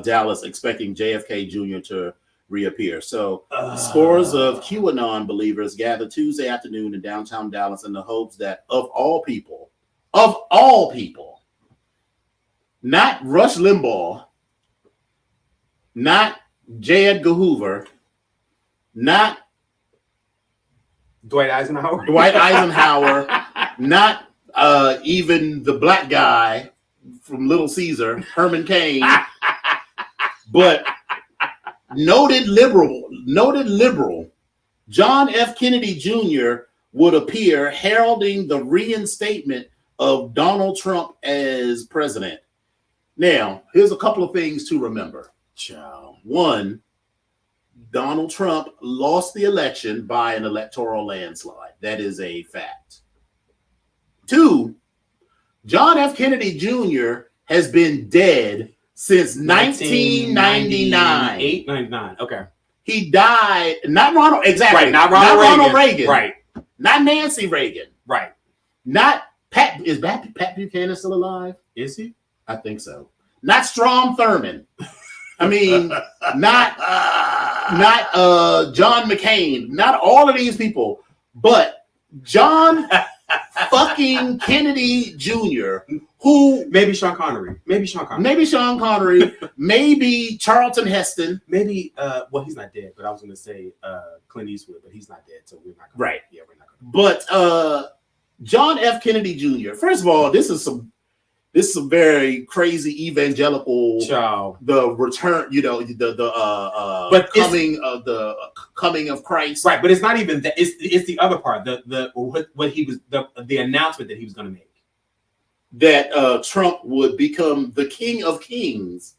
Dallas expecting JFK Jr. to reappear. So scores of QAnon believers gathered Tuesday afternoon in downtown Dallas in the hopes that of all people, not Rush Limbaugh, not J. Edgar Hoover, not Dwight Eisenhower, not even the black guy from Little Caesar, Herman Cain, but noted liberal John F. Kennedy Jr. would appear heralding the reinstatement of Donald Trump as president. Now, here's a couple of things to remember. One, Donald Trump lost the election by an electoral landslide. That is a fact. 2, John F. Kennedy Jr. has been dead since 1999. 99. Okay. He died, not Ronald, exactly. Right, not Ronald Reagan. Right. Not Nancy Reagan. Right. Not Pat. Is Pat Buchanan still alive? Is he? I think so. Not Strom Thurmond. I mean, not John McCain. Not all of these people, but John fucking Kennedy Jr., who maybe Sean Connery, maybe Charlton Heston, maybe well, he's not dead, but I was going to say Clint Eastwood, but he's not dead, so we're not gonna, right. Yeah, we're not gonna. But John F. Kennedy Jr. First of all, this is some very crazy evangelical. Child. The return, but coming of Christ. Right, but it's not even that. It's the other part. What he was the announcement that he was going to make. That Trump would become the King of Kings.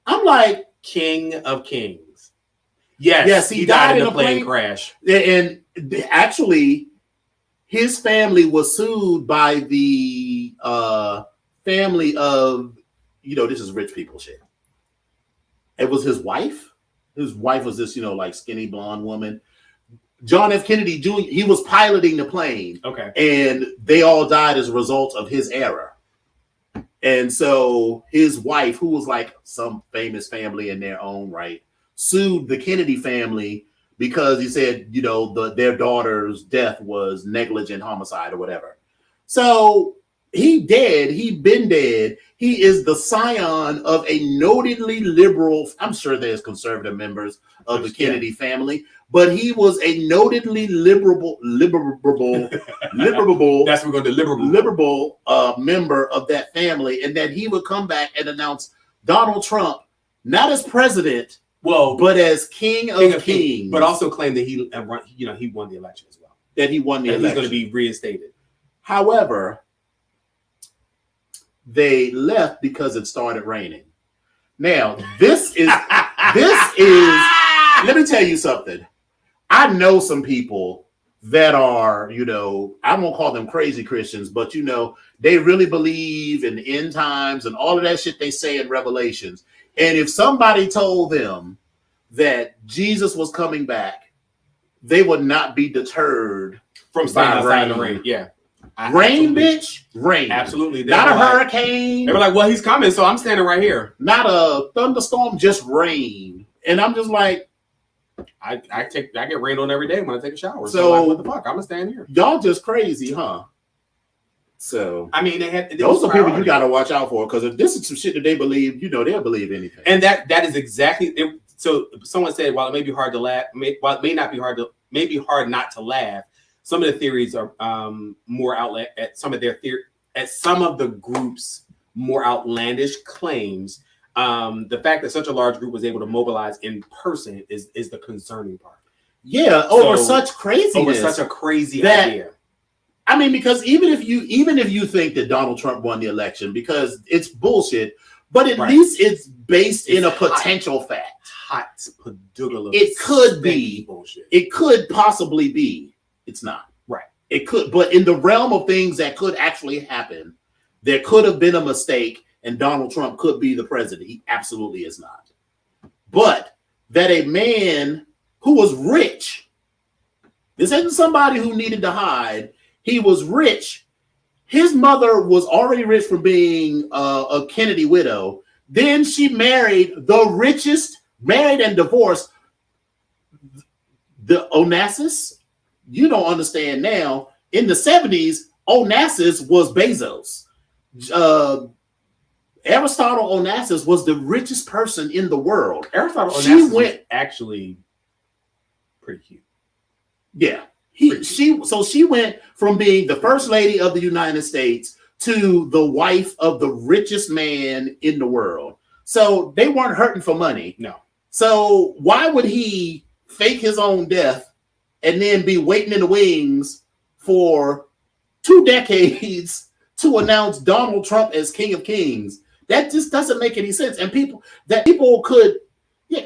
I'm like, King of Kings. Yes, he died in a plane crash. And actually, his family was sued by the family of, this is rich people shit. It was his wife. His wife was this, like skinny blonde woman. John F. Kennedy Jr., he was piloting the plane. Okay. And they all died as a result of his error. And so his wife, who was like some famous family in their own right, sued the Kennedy family because he said, their daughter's death was negligent homicide or whatever. So he'd been dead. He is the scion of a notedly liberal, I'm sure there's conservative members of the Kennedy family, but he was a notedly liberal that's what we're going to liberal member of that family, and that he would come back and announce Donald Trump not as president, but as King of Kings, but also claim that he won the election as well. That he won the election. He's going to be reinstated. However, they left because it started raining. Now, this is let me tell you something. I know some people that are, I won't call them crazy Christians, but they really believe in the end times and all of that shit they say in Revelations. And if somebody told them that Jesus was coming back, they would not be deterred from staying outside in the rain. Yeah. Rain, bitch, rain. Absolutely. Not a hurricane. They were like, well, he's coming, so I'm standing right here. Not a thunderstorm, just rain. And I'm just like, I get rained on every day when I take a shower. So like, what the fuck? I'm gonna stand here. Y'all just crazy, huh? So I mean, those are people you gotta watch out for, because if this is some shit that they believe, they'll believe anything. And that is exactly it. So someone said, while it may be hard to laugh, while it may not be hard not to laugh, some of the theories are more outlet at some of the groups' more outlandish claims. The fact that such a large group was able to mobilize in person is the concerning part. Yeah, over such craziness. Over such a crazy idea. I mean, because even if you think that Donald Trump won the election, because it's bullshit, but at least it's based in a potential fact. Hot, it could be bullshit. It could possibly be. It's not. Right. It could, but in the realm of things that could actually happen, there could have been a mistake and Donald Trump could be the president. He absolutely is not. But that a man who was rich, this isn't somebody who needed to hide. He was rich. His mother was already rich from being a Kennedy widow. Then she married the richest, married and divorced, the Onassis. You don't understand now. In the 70s, Onassis was Bezos. Aristotle Onassis was the richest person in the world. Aristotle Onassis was actually pretty cute. Yeah. She went from being the first lady of the United States to the wife of the richest man in the world. So they weren't hurting for money. No. So why would he fake his own death and then be waiting in the wings for 2 decades to announce Donald Trump as King of Kings? That just doesn't make any sense. And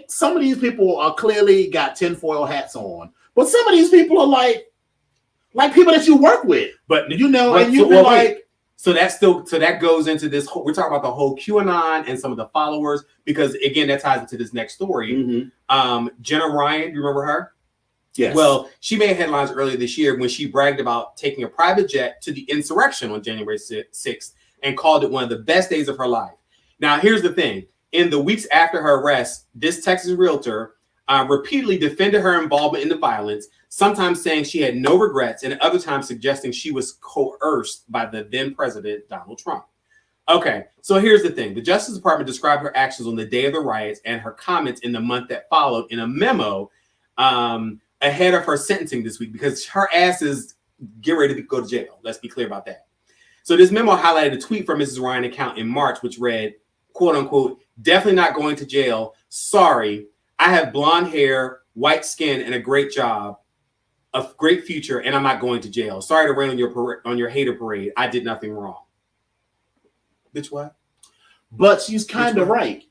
some of these people are clearly got tinfoil hats on, but some of these people are like people that you work with. But so that goes into this whole, we're talking about the whole QAnon and some of the followers, because again, that ties into this next story. Mm-hmm. Jenna Ryan, you remember her? Yes. Well, she made headlines earlier this year when she bragged about taking a private jet to the insurrection on January 6th and called it one of the best days of her life. Now, here's the thing. In the weeks after her arrest, this Texas realtor repeatedly defended her involvement in the violence, sometimes saying she had no regrets, and at other times suggesting she was coerced by the then president, Donald Trump. Okay, so here's the thing. The Justice Department described her actions on the day of the riots and her comments in the month that followed in a memo ahead of her sentencing this week, because her ass is getting ready to go to jail. Let's be clear about that. So this memo highlighted a tweet from Mrs. Ryan's account in March, which read, quote unquote, "Definitely not going to jail. Sorry. I have blonde hair, white skin, and a great job, a great future, and I'm not going to jail. Sorry to rain on your hater parade. I did nothing wrong." Bitch, what? But she's kind of right.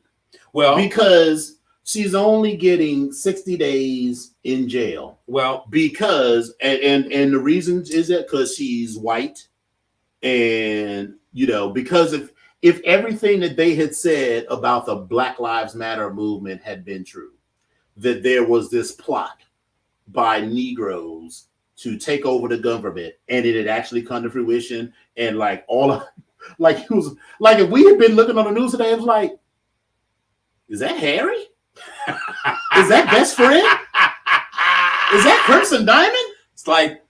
Well, because she's only getting 60 days in jail. Well, because and the reason is that because she's white, and because if everything that they had said about the Black Lives Matter movement had been true, that there was this plot by Negroes to take over the government, and it had actually come to fruition, and it was like if we had been looking on the news today, it was like, is that Harry? Is that best friend? Is that Crimson Diamond? It's like,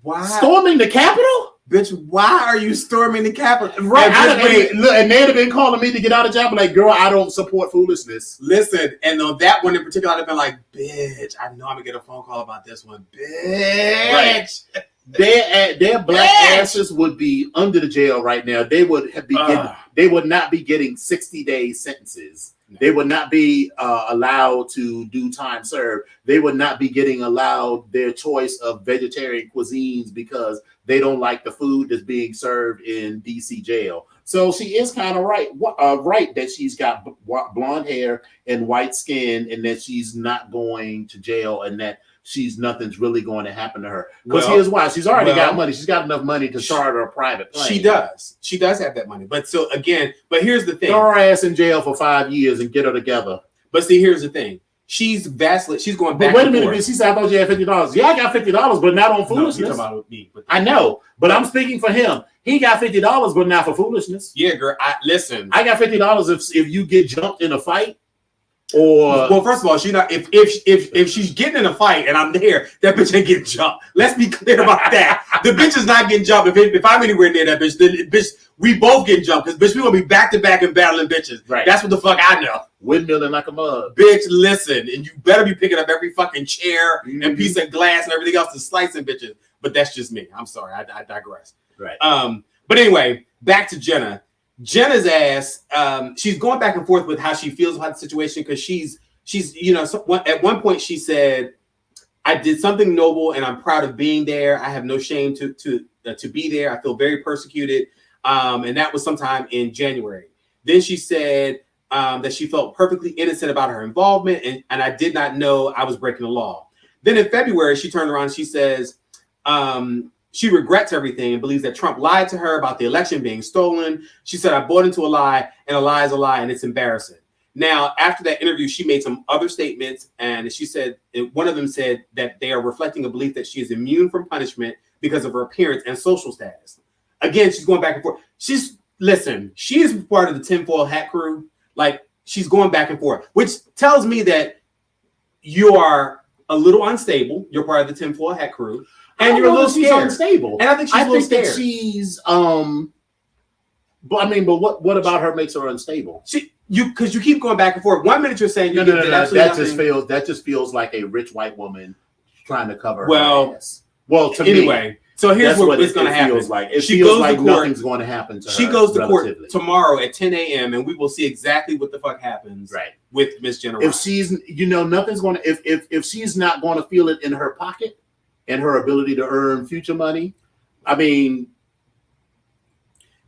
why storming the Capitol? Bitch, why are you storming the Capitol? Right. And they'd have been calling me to get out of job. Like, girl, I don't support foolishness. Listen, and on that one in particular, I'd have been like, bitch, I know I'm going to get a phone call about this one. Bitch. Right. Their black asses would be under the jail right now. They would they would not be getting 60-day sentences. No. They would not be allowed to do time served. They would not be getting allowed their choice of vegetarian cuisines because they don't like the food that's being served in DC jail. So she is kind of right that she's got blonde hair and white skin, and that she's not going to jail, and that nothing's really going to happen to her. Because Well, here's why: she's already got money. She's got enough money to charter a private plane. She does have that money. But so again, but here's the thing: throw her ass in jail for 5 years and get her together. But see, here's the thing: she's vastly. She's going back. But wait a minute, she said, "I thought you had $50." Yeah, I got $50, but not on foolishness. About me, I know, but I'm speaking for him. He got $50, but not for foolishness. Yeah, girl. Listen. I got $50 if you get jumped in a fight. Or well, first of all, she not if she's getting in a fight and I'm there, that bitch ain't getting jumped. Let's be clear about that. The bitch is not getting jumped. If I'm anywhere near that bitch, then bitch, we both getting jumped because bitch, we gonna be back to back and battling bitches. Right. That's what the fuck I know. Windmilling like a mug. Bitch, listen, and you better be picking up every fucking chair and piece of glass and everything else and slicing bitches. But that's just me. I'm sorry, I digress. Right. But anyway, back to Jenna. Jenna's ass, she's going back and forth with how she feels about the situation because she's at one point she said, "I did something noble and I'm proud of being there. I have no shame to be there. I feel very persecuted," and that was sometime in January. Then she said that she felt perfectly innocent about her involvement and I did not know I was breaking the law. Then in February she turned around and she says, she regrets everything and believes that Trump lied to her about the election being stolen. She said, "I bought into a lie and a lie is a lie and it's embarrassing." Now, after that interview, she made some other statements and she said, one of them said that they are reflecting a belief that she is immune from punishment because of her appearance and social status. Again, she's going back and forth. She is part of the tinfoil hat crew. Like she's going back and forth, which tells me that you are a little unstable. You're part of the tinfoil hat crew. And you're a little scared. Unstable. And I think she's a little scared. That she's but what about her makes her unstable? Because you keep going back and forth. 1 minute you're saying no. That just feels like a rich white woman trying to cover her ass. Well, to me, so here's what's going to happen. It feels like nothing's going to happen to her. She goes to court tomorrow at 10 a.m. and we will see exactly what the fuck happens with Miss Jenna. If she's, nothing's going to, if she's not going to feel it in her pocket and her ability to earn future money, I mean,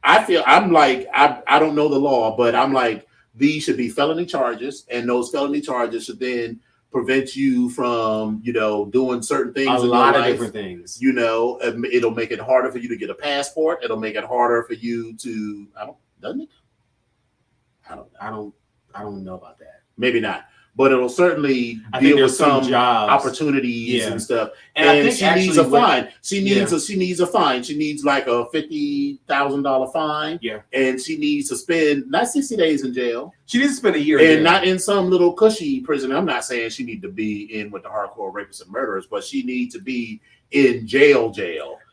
I don't know the law, but I'm like, these should be felony charges, and those felony charges should then prevent you from, doing certain things. A lot of different things. It'll make it harder for you to get a passport. It'll make it harder for you to. Doesn't it? I don't know about that. Maybe not. But it'll certainly deal with some jobs, opportunities and stuff. And I think she needs a fine. She needs a fine. She needs like a $50,000 fine. Yeah. And she needs to spend not 60 days in jail. She needs to spend a year in jail. Not in some little cushy prison. I'm not saying she needs to be in with the hardcore rapists and murderers, but she needs to be in jail.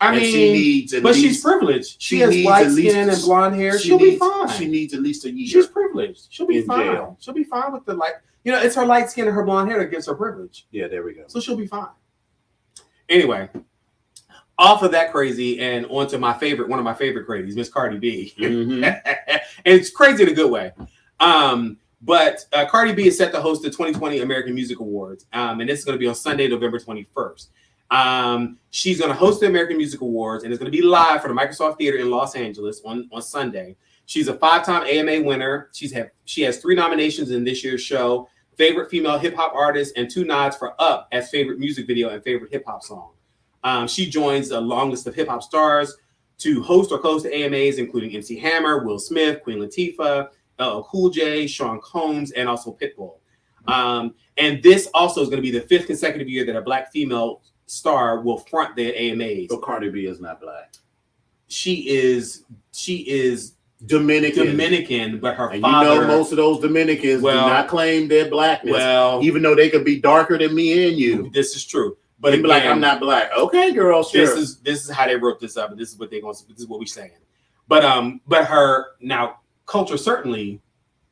I mean, she's privileged. She has white skin and blonde hair. She'll be fine. She needs at least a year. She's privileged. She'll be fine. Jail. She'll be fine with the it's her light skin and her blonde hair that gives her privilege. Yeah, there we go. So she'll be fine. Anyway, off of that crazy and onto one of my favorite crazies, Miss Cardi B. Mm-hmm. And it's crazy in a good way. But Cardi B is set to host the 2020 American Music Awards. And this is going to be on Sunday, November 21st. She's going to host the American Music Awards, and it's going to be live for the Microsoft Theater in Los Angeles on Sunday. She's a 5-time AMA winner. She has 3 nominations in this year's show: Favorite Female Hip Hop Artist and 2 nods for Up as Favorite Music Video and Favorite Hip Hop Song. She joins a long list of hip hop stars to host or co-host the AMAs, including MC Hammer, Will Smith, Queen Latifah, LL Cool J, Sean Combs, and also Pitbull. And this also is going to be the 5th consecutive year that a Black female star will front the AMAs. So Cardi B is not Black. She is Dominican, but her father. Most of those Dominicans do not claim their blackness. Well, even though they could be darker than me and you. This is true. But again, be like, I'm not Black. Okay, girl, sure. This is how they wrote this up, and this is what they're going to. This is what we're saying. But her culture certainly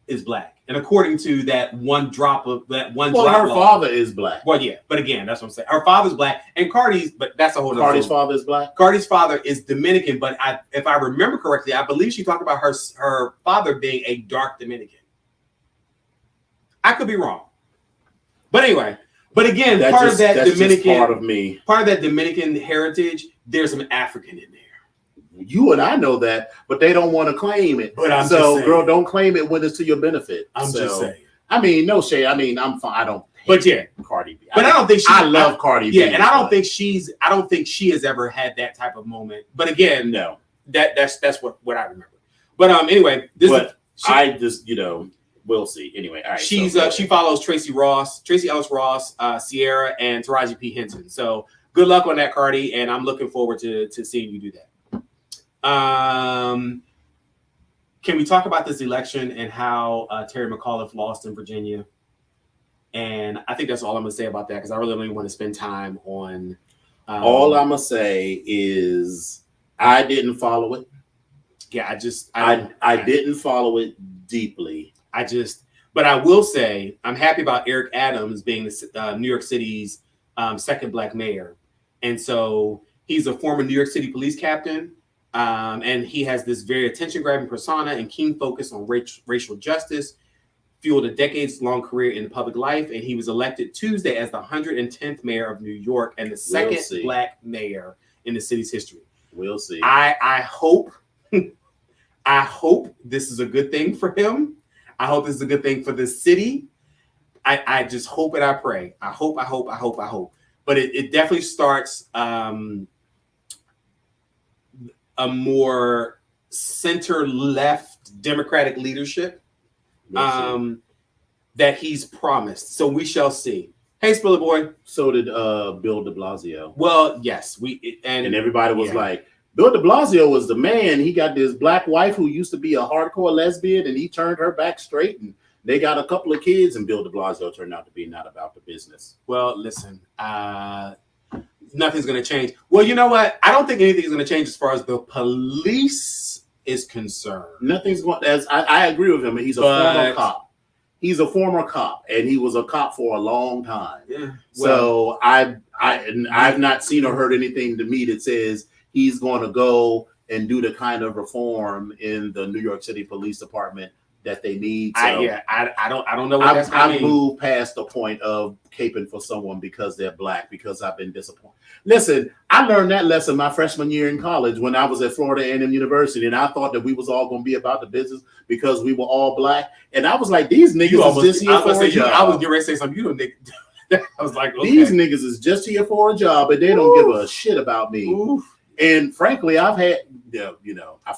is Black, and according to that one drop. Her father is Black. Well, yeah, but again, that's what I'm saying. Her father's Black, and but that's a whole. Cardi's father is Black. Cardi's father is Dominican, but if I remember correctly, I believe she talked about her father being a dark Dominican. I could be wrong, but anyway. But again, part of that Dominican heritage, there's some African in there. You and I know that, but they don't want to claim it. But girl, don't claim it when it's to your benefit. I'm just saying. I mean, no shade. I mean, I'm fine. I don't But yeah, Cardi B. But I don't think I love Cardi B. Yeah, and I don't think she has ever had that type of moment. But again, no, that's what I remember. But anyway, we'll see. Anyway, all right. She follows Tracy Ellis Ross, Sierra, and Taraji P. Henson. So good luck on that, Cardi, and I'm looking forward to seeing you do that. Can we talk about this election and how Terry McAuliffe lost in Virginia? And I think that's all I'm going to say about that because I really don't even want to spend time on. All I'm going to say is I didn't follow it. Yeah, I didn't follow it deeply. But I will say I'm happy about Eric Adams being New York City's second Black mayor. And so he's a former New York City police captain. And he has this very attention-grabbing persona and keen focus on racial justice, fueled a decades-long career in public life, and he was elected Tuesday as the 110th mayor of New York and the second Black mayor in the city's history. We'll see. I hope this is a good thing for him. I hope this is a good thing for the city. I just hope and I pray. I hope. But it definitely starts a more center-left Democratic leadership that he's promised. So we shall see. Hey, Spiller Boy. So did Bill de Blasio. Well, yes. And everybody was like, Bill de Blasio was the man. He got this Black wife who used to be a hardcore lesbian, and he turned her back straight, and they got a couple of kids, and Bill de Blasio turned out to be not about the business. Well, listen, nothing's going to change. Well, you know what? I don't think anything's going to change as far as the police is concerned. Nothing's going. I agree with him. He's a former cop. He's a former cop, and he was a cop for a long time. Yeah. So I've not seen or heard anything to me that says he's going to go and do the kind of reform in the New York City Police Department that they need. So I don't know what that's going to mean. I've moved past the point of caping for someone because they're Black, because I've been disappointed. Listen, I learned that lesson my freshman year in college when I was at Florida A&M University, and I thought that we was all going to be about the business because we were all Black. And I was like, these niggas is just here for a job. I was getting ready to say something. You don't nigga. I was like, okay. These niggas is just here for a job, and they don't give a shit about me. Oof. And frankly, I've had,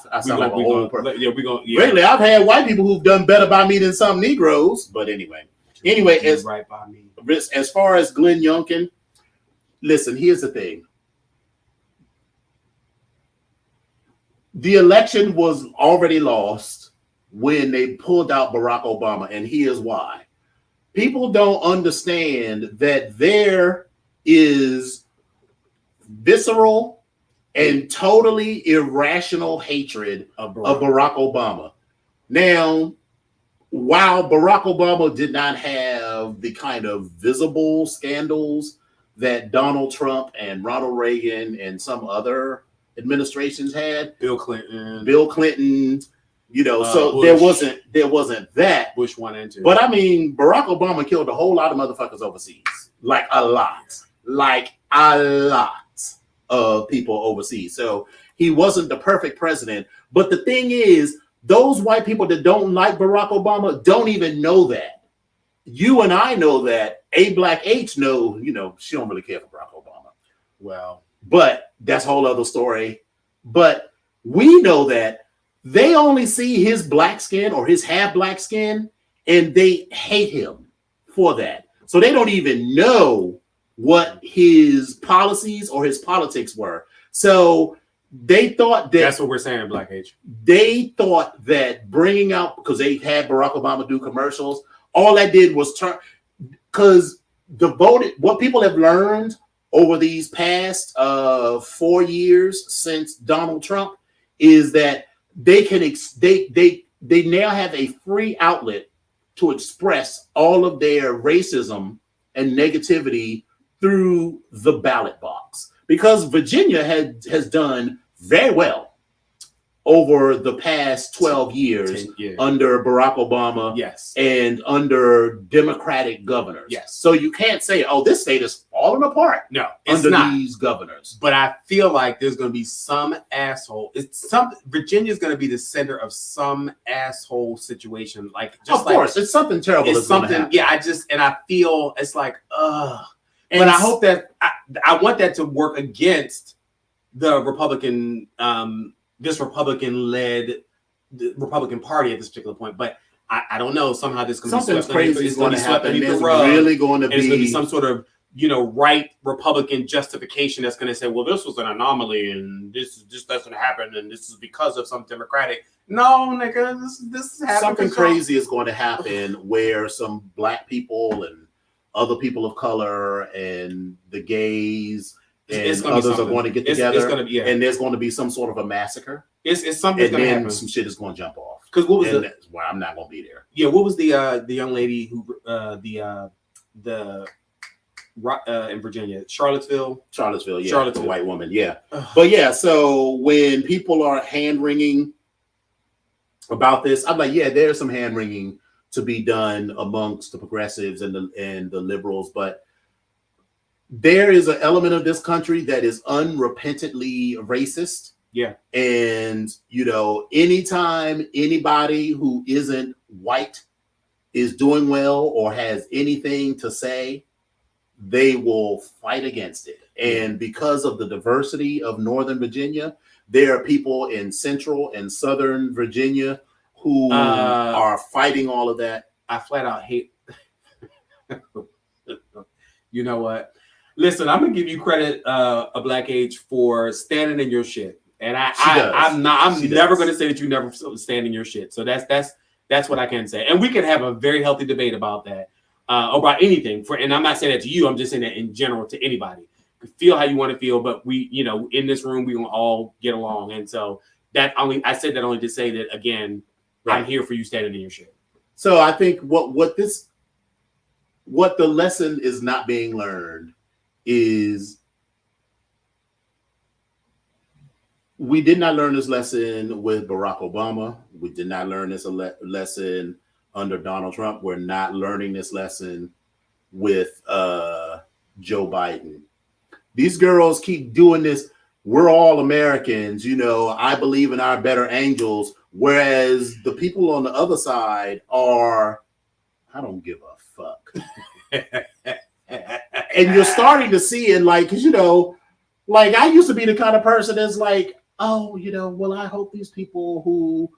I sound like an old person. Frankly, I've had white people who've done better by me than some Negroes. But anyway, right by me. As far as Glenn Youngkin, listen, here's the thing. The election was already lost when they pulled out Barack Obama, and here's why. People don't understand that there is visceral and totally irrational hatred of Barack Obama. Now, while Barack Obama did not have the kind of visible scandals that Donald Trump and Ronald Reagan and some other administrations had, Bill Clinton, so Bush. there wasn't that. Bush 1 and 2. But I mean, Barack Obama killed a whole lot of motherfuckers overseas. Like a lot of people overseas. So he wasn't the perfect president. But the thing is, those white people that don't like Barack Obama don't even know that. You and I know that. A Black H know, she don't really care for Barack Obama. Well, but that's a whole other story. But we know that they only see his black skin or his half black skin, and they hate him for that. So they don't even know what his policies or his politics were. So they thought that's what we're saying, Black H. They thought that bringing out, because they had Barack Obama do commercials, all that did was turn, because what people have learned over these past 4 years since Donald Trump is that they now have a free outlet to express all of their racism and negativity through the ballot box, because Virginia has done very well. over the past 12 years under Barack Obama and under Democratic governors. Yes. So you can't say, oh, this state is falling apart under these governors. But I feel like there's going to be some asshole. Virginia's going to be the center of some asshole situation. Like, just of course, it's something terrible. It's something, I feel it's like, but I hope that, I want that to work against the Republican, this Republican-led Republican Party at this particular point, but I don't know. Somehow this going to be something crazy is going to happen. There's really going to be. It's going to be some sort of right Republican justification that's going to say, well, this was an anomaly and this just doesn't happen and this is because of some Democratic. No, nigga, this is happening. Something crazy is going to happen where some black people and other people of color and the gays and others are going to get together, and there's going to be some sort of a massacre. It's something going to happen. Some shit is going to jump off. Because what was that's why I'm not going to be there. Yeah, what was the young lady who in Virginia, Charlottesville, the white woman, But yeah, so when people are hand wringing about this, I'm like, there's some hand wringing to be done amongst the progressives and the liberals, but there is an element of this country that is unrepentantly racist. Yeah. And, anytime anybody who isn't white is doing well or has anything to say, they will fight against it. And because of the diversity of Northern Virginia, there are people in Central and Southern Virginia who are fighting all of that. I flat out hate. You know what? Listen, I'm gonna give you credit, a Black Age, for standing in your shit, and I'm never gonna say that you never stand in your shit. So that's what I can say, and we can have a very healthy debate about that, about anything. And I'm not saying that to you. I'm just saying that in general to anybody. Feel how you want to feel, but we, in this room, we gonna all get along, and so I said that only to say that again. Right. I'm here for you standing in your shit. So I think what the lesson is not being learned is we did not learn this lesson with Barack Obama. We did not learn this lesson under Donald Trump. We're not learning this lesson with Joe Biden. These girls keep doing this. We're all Americans, I believe in our better angels. Whereas the people on the other side are, I don't give a fuck. And you're starting to see it, because, I used to be the kind of person that's like, oh, well, I hope these people who,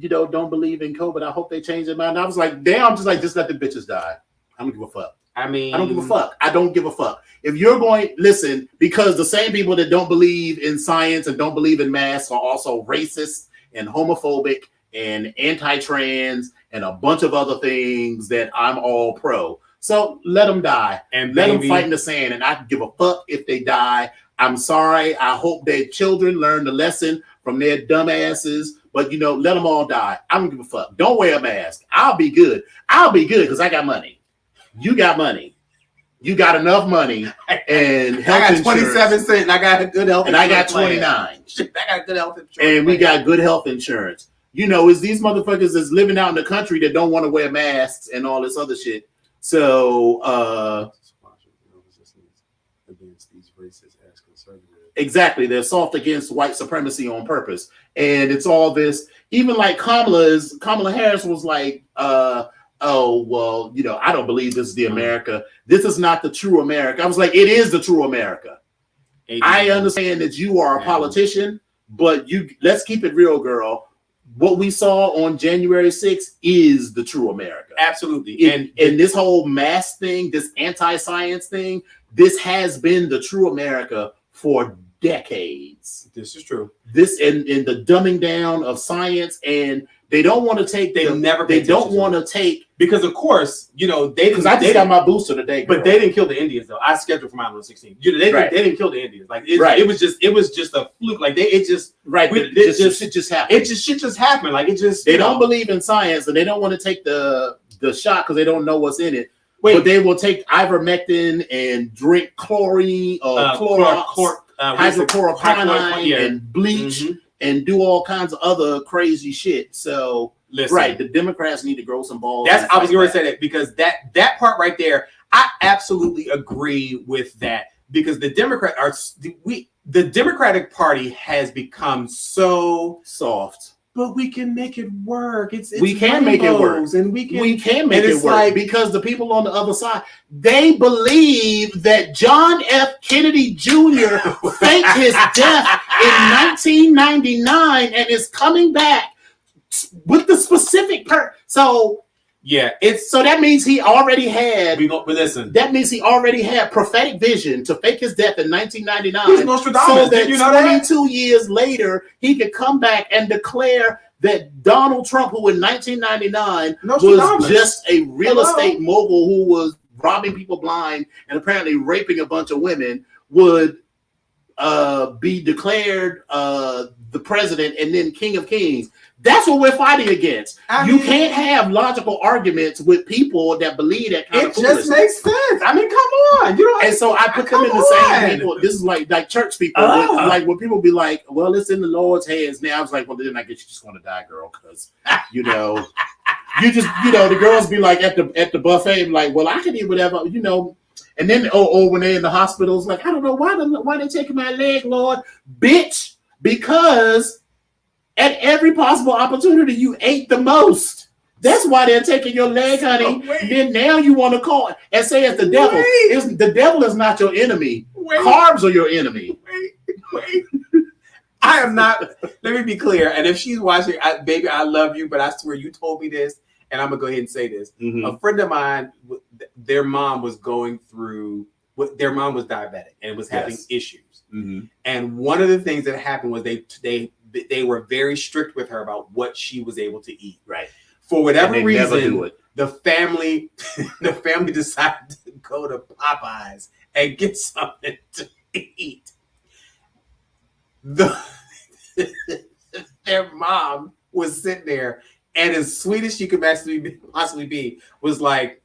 don't believe in COVID, I hope they change their mind. And I was like, damn, just let the bitches die. I don't give a fuck. I don't give a fuck. I don't give a fuck. If you're going, listen, because the same people that don't believe in science and don't believe in masks are also racist and homophobic and anti-trans and a bunch of other things that I'm all pro. So let them die and let them fight in the sand. And I don't give a fuck if they die. I'm sorry. I hope their children learn the lesson from their dumb asses. But, let them all die. I don't give a fuck. Don't wear a mask. I'll be good. Because I got money. You got money. You got enough money and health I got insurance. 27 cents and I got a good health insurance. And I got 29. Shit, I got good health insurance. And we got good health insurance. It's these motherfuckers that's living out in the country that don't want to wear masks and all this other shit. So, against these racist ass conservatives. Exactly. They're soft against white supremacy on purpose. And it's all this, even like Kamala Harris was like, oh, well, I don't believe this is the America. This is not the true America. I was like, it is the true America. I understand that you are a politician, but let's keep it real, girl. What we saw on January 6th is the true America. Absolutely. And this whole mask thing, this anti-science thing, this has been the true America for decades. This is true. This and the dumbing down of science, and they don't want to take. They don't want to take, because of course I just got my booster today, girl. But they didn't kill the Indians though. I scheduled for mine on the 16th. They didn't kill the Indians. It was just a fluke. Shit just happened. Shit just happened. They don't believe in science and they don't want to take the shot because they don't know what's in it. But they will take ivermectin and drink chlorine or hydrochloroquine and bleach. and do all kinds of other crazy shit. So, Listen, right, the Democrats need to grow some balls. I was going to say that because that part right there, I absolutely agree with that because the Democratic Party has become so soft. But we can make it work. We can make it work, and we can make it work because the people on the other side, they believe that John F. Kennedy Jr. faked his death in 1999 and is coming back with the specific So yeah, so that means he already had. Listen, that means he already had prophetic vision to fake his death in 1999. He's Nostradamus. So that 22 years later, he could come back and declare that Donald Trump, who in 1999 was just a real estate mogul who was robbing people blind and apparently raping a bunch of women, would be declared the president and then King of Kings. That's what we're fighting against. You can't have logical arguments with people that believe that kind of foolishness. It just makes sense. I mean, come on. And so I put them in the same people. This is like church people. Like when people be like, well, it's in the Lord's hands now. I was like, well, then I guess you're just going to die, girl. Because, you just, the girls be like at the buffet, like, well, I can eat whatever, And then, when they're in the hospitals, like, I don't know why they taking my leg, Lord. Bitch, because at every possible opportunity, you ate the most. That's why they're taking your leg, honey. Then now you want to call it and say it's the devil. The devil is not your enemy. Carbs are your enemy. Wait. I am not. Let me be clear. And if she's watching, baby, I love you, but I swear you told me this, and I'm going to go ahead and say this. Mm-hmm. A friend of mine, their mom was their mom was diabetic and was having issues. Mm-hmm. And one of the things that happened was they were very strict with her about what she was able to eat. Right. For whatever reason, the family decided to go to Popeyes and get something to eat. Their mom was sitting there, and as sweet as she could possibly be, was like,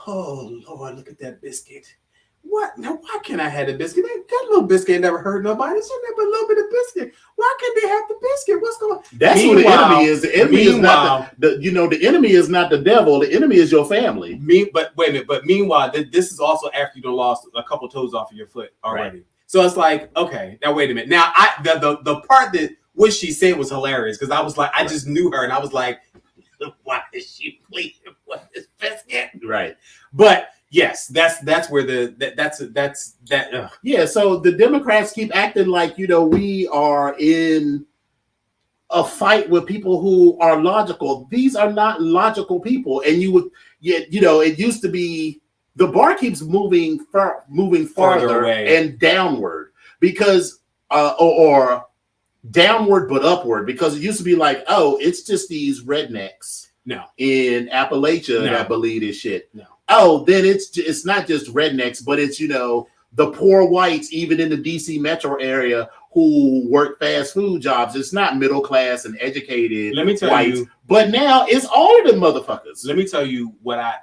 "Oh Lord, look at that biscuit. What? Now, why can't I have the biscuit? That little biscuit never hurt nobody. It's never a little bit of biscuit. Why can't they have the biscuit? What's going on?" That's what the enemy is. The enemy is not the enemy is not the devil. The enemy is your family. But wait a minute. But meanwhile, this is also after you done lost a couple toes off of your foot already. Right. So it's like, okay, now wait a minute. Now the part that what she said was hilarious because I was like, I just knew her and I was like, why is she pleading for this biscuit? Right. But yes, that's where that's that. Ugh. Yeah. So the Democrats keep acting like we are in a fight with people who are logical. These are not logical people, and it used to be the bar keeps moving farther and downward because or downward but upward because it used to be like, oh, it's just these rednecks in Appalachia that believe this shit. No. Oh, then it's not just rednecks, but it's the poor whites even in the DC metro area who work fast food jobs. It's not middle class and educated whites. But now it's all of them motherfuckers. Let me tell you what I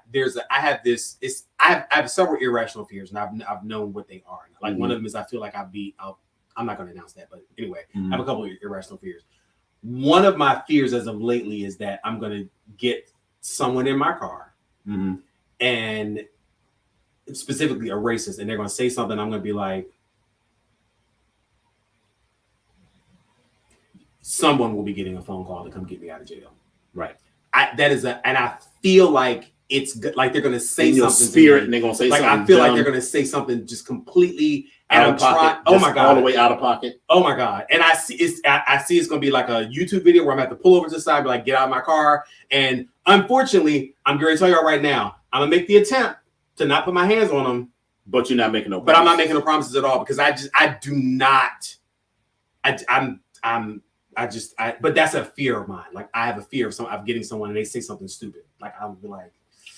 have several irrational fears and I've known what they are. Like one of them is I feel like I'm not going to announce that, but anyway, I have a couple of irrational fears. One of my fears as of lately is that I'm going to get someone in my car and specifically a racist, and they're going to say something. I'm going to be like, someone will be getting a phone call to come get me out of jail. Right. And I feel like it's good. Like they're going to say something. Spirit, and they're going to say something. I feel like they're going to say something just completely out of pocket. Oh my God. All the way out of pocket. Oh my God. And I see it's going to be like a YouTube video where I'm going to have to pull over to the side, be like, get out of my car. And unfortunately, I'm going to tell y'all right now, I'm going to make the attempt to not put my hands on them. But you're not making no promises. But I'm not making no promises at all because but that's a fear of mine. Like I have a fear of getting someone and they say something stupid. Like I'll be like,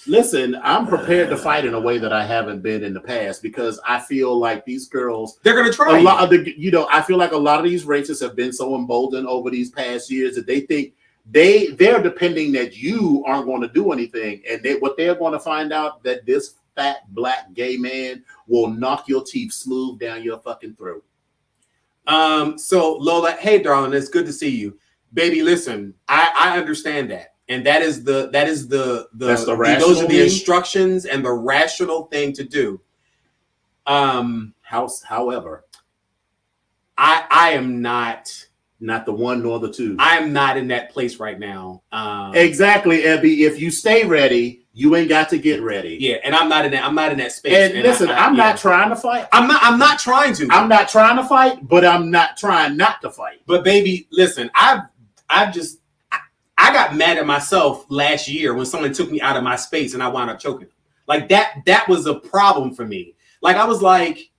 listen, I'm prepared to fight in a way that I haven't been in the past because I feel like these girls, they're gonna try. I feel like a lot of these racists have been so emboldened over these past years that they think they're depending that you aren't going to do anything, and what they're going to find out that this fat black gay man will knock your teeth smooth down your fucking throat. So Lola, hey darling, it's good to see you. Baby, listen, I understand that. And that's the those are the instructions and the rational thing to do. However, I am not the one nor the two. I am not in that place right now. Exactly, Ebby. If you stay ready, you ain't got to get ready. Yeah, and I'm not in that space. And listen, I'm not trying to fight. I'm not trying to. I'm not trying to fight, but I'm not trying not to fight. But baby, listen, I got mad at myself last year when someone took me out of my space and I wound up choking. Like that was a problem for me. Like I was like,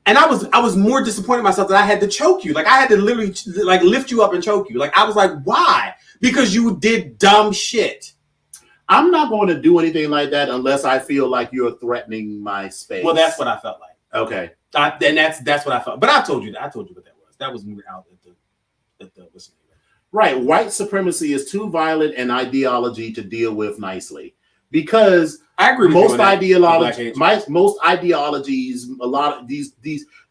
and I was more disappointed in myself that I had to choke you. Like I had to literally like lift you up and choke you. Like I was like, why? Because you did dumb shit. I'm not going to do anything like that unless I feel like you're threatening my space. Well, that's what I felt like. Okay. And that's what I felt. But I told you what that was. That was me out at the listening. Right. White supremacy is too violent an ideology to deal with nicely. Because I agree with most ideologies, a lot of these,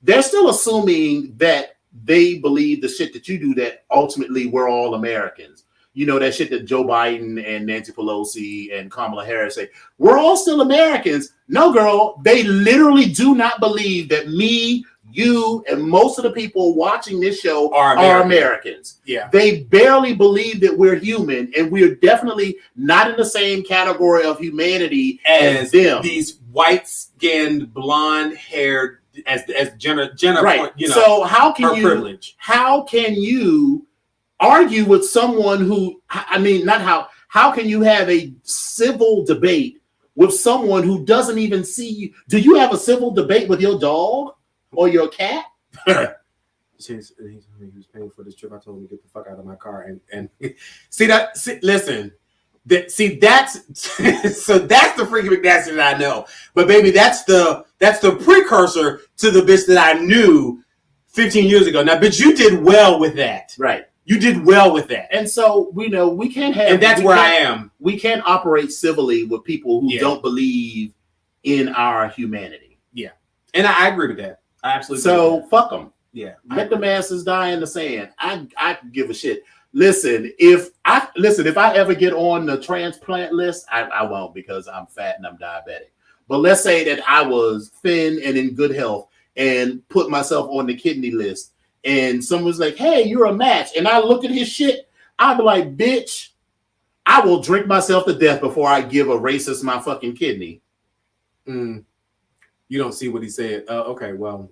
they're still assuming that they believe the shit that you do, that ultimately we're all Americans. You know, that shit that Joe Biden and Nancy Pelosi and Kamala Harris say, we're all still Americans. No, girl, they literally do not believe that me, you, and most of the people watching this show are Americans. Yeah. They barely believe that we're human, and we're definitely not in the same category of humanity as them. These white-skinned, blonde-haired, as Jenna right. Point, you know, so how can you privilege. How can you argue with someone who, I mean, not how can you have a civil debate with someone who doesn't even see you? Do you have a civil debate with your dog or your cat? He was paying for this trip. I told him to get the fuck out of my car and listen. That's so that's the freaking McNasty that I know. But baby, that's the precursor to the bitch that I knew 15 years ago. Now, bitch, you did well with that. Right. You did well with that. And so we know we can't have, and that's where I am. We can't operate civilly with people who don't believe in our humanity. Yeah. And I agree with that. I absolutely so fuck them. Yeah. Let the masses die in the sand. I give a shit. Listen, if I ever get on the transplant list, I won't, because I'm fat and I'm diabetic. But let's say that I was thin and in good health and put myself on the kidney list, and someone's like, hey, you're a match. And I look at his shit, I'd be like, bitch, I will drink myself to death before I give a racist my fucking kidney. You don't see what he said. Okay, well.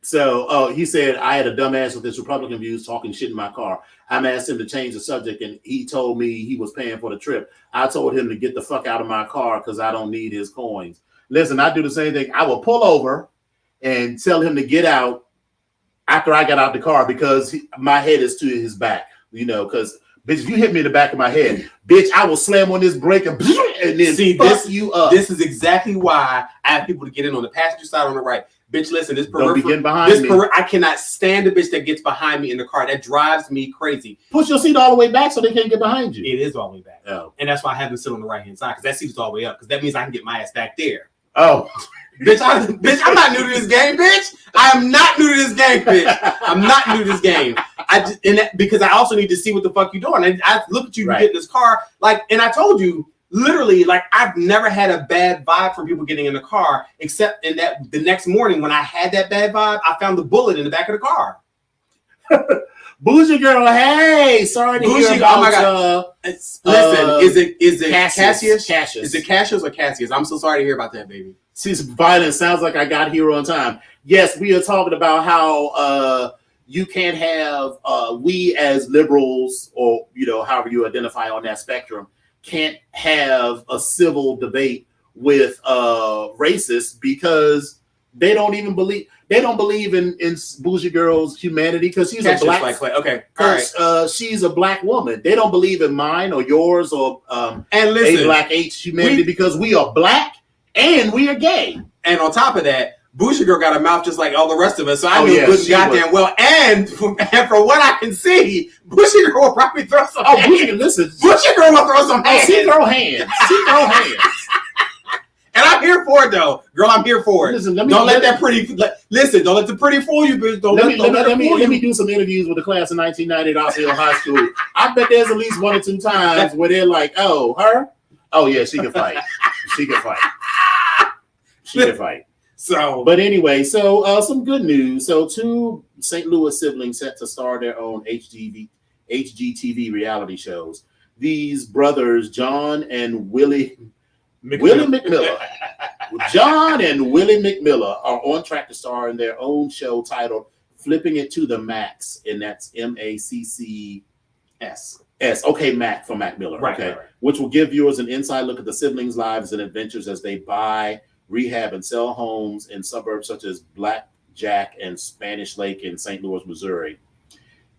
So he said, I had a dumbass with this Republican views talking shit in my car. I'm asked him to change the subject, and he told me he was paying for the trip. I told him to get the fuck out of my car because I don't need his coins. Listen, I do the same thing. I will pull over and tell him to get out after I got out the car, because my head is to his back, you know, because bitch, if you hit me in the back of my head, bitch, I will slam on this brake and then fuck you up. This is exactly why I have people to get in on the passenger side on the right. Bitch, listen, this don't be getting behind me. I cannot stand a bitch that gets behind me in the car. That drives me crazy. Push your seat all the way back so they can't get behind you. It is all the way back. Oh. And that's why I have them sit on the right-hand side, because that seat is all the way up, because that means I can get my ass back there. Oh. Bitch, I'm not new to this game, bitch. I am not new to this game, bitch. I'm not new to this game. Because I also need to see what the fuck you're doing. And I look at you, you get in this car, like, and I told you, literally, like, I've never had a bad vibe from people getting in the car, except in that the next morning when I had that bad vibe, I found the bullet in the back of the car. Bougie girl, hey, sorry to hear about. Oh my god! Listen, is it Cassius? Is it Cassius or Cassius? I'm so sorry to hear about that, baby. She's violent. Sounds like I got here on time. Yes, we are talking about how you can't have we as liberals, or you know, however you identify on that spectrum, can't have a civil debate with racists, because they don't even believe. They don't believe in Bougie Girl's humanity, because she's a black. Okay, all right. She's a black woman. They don't believe in mine or yours or and listen, a black H humanity, because we are black and we are gay. And on top of that, Bougie Girl got a mouth just like all the rest of us. So I knew good goddamn well. And from what I can see, Bougie Girl will probably throw some. Oh, Bougie, listen. Bougie Girl will throw some hands. She throw hands. She throw hands. And I I'm here for it though, girl. I'm here for it. Listen, don't let the pretty fool you, bitch. Let me do some interviews with the class of 1990 at Osceola High School. I bet there's at least 1 or 2 times where they're like, "Oh, her? Oh yeah, she can fight. She can fight. She can fight." So, but anyway, so some good news. So 2 St. Louis siblings set to star their own HGTV reality shows. These brothers, John and Willie McMillan. John and Willie McMillan are on track to star in their own show titled Flipping It to the Max, and that's MACCS. Okay, Mac for Mac Miller. Right, okay. Right. Which will give viewers an inside look at the siblings' lives and adventures as they buy, rehab, and sell homes in suburbs such as Blackjack and Spanish Lake in St. Louis, Missouri.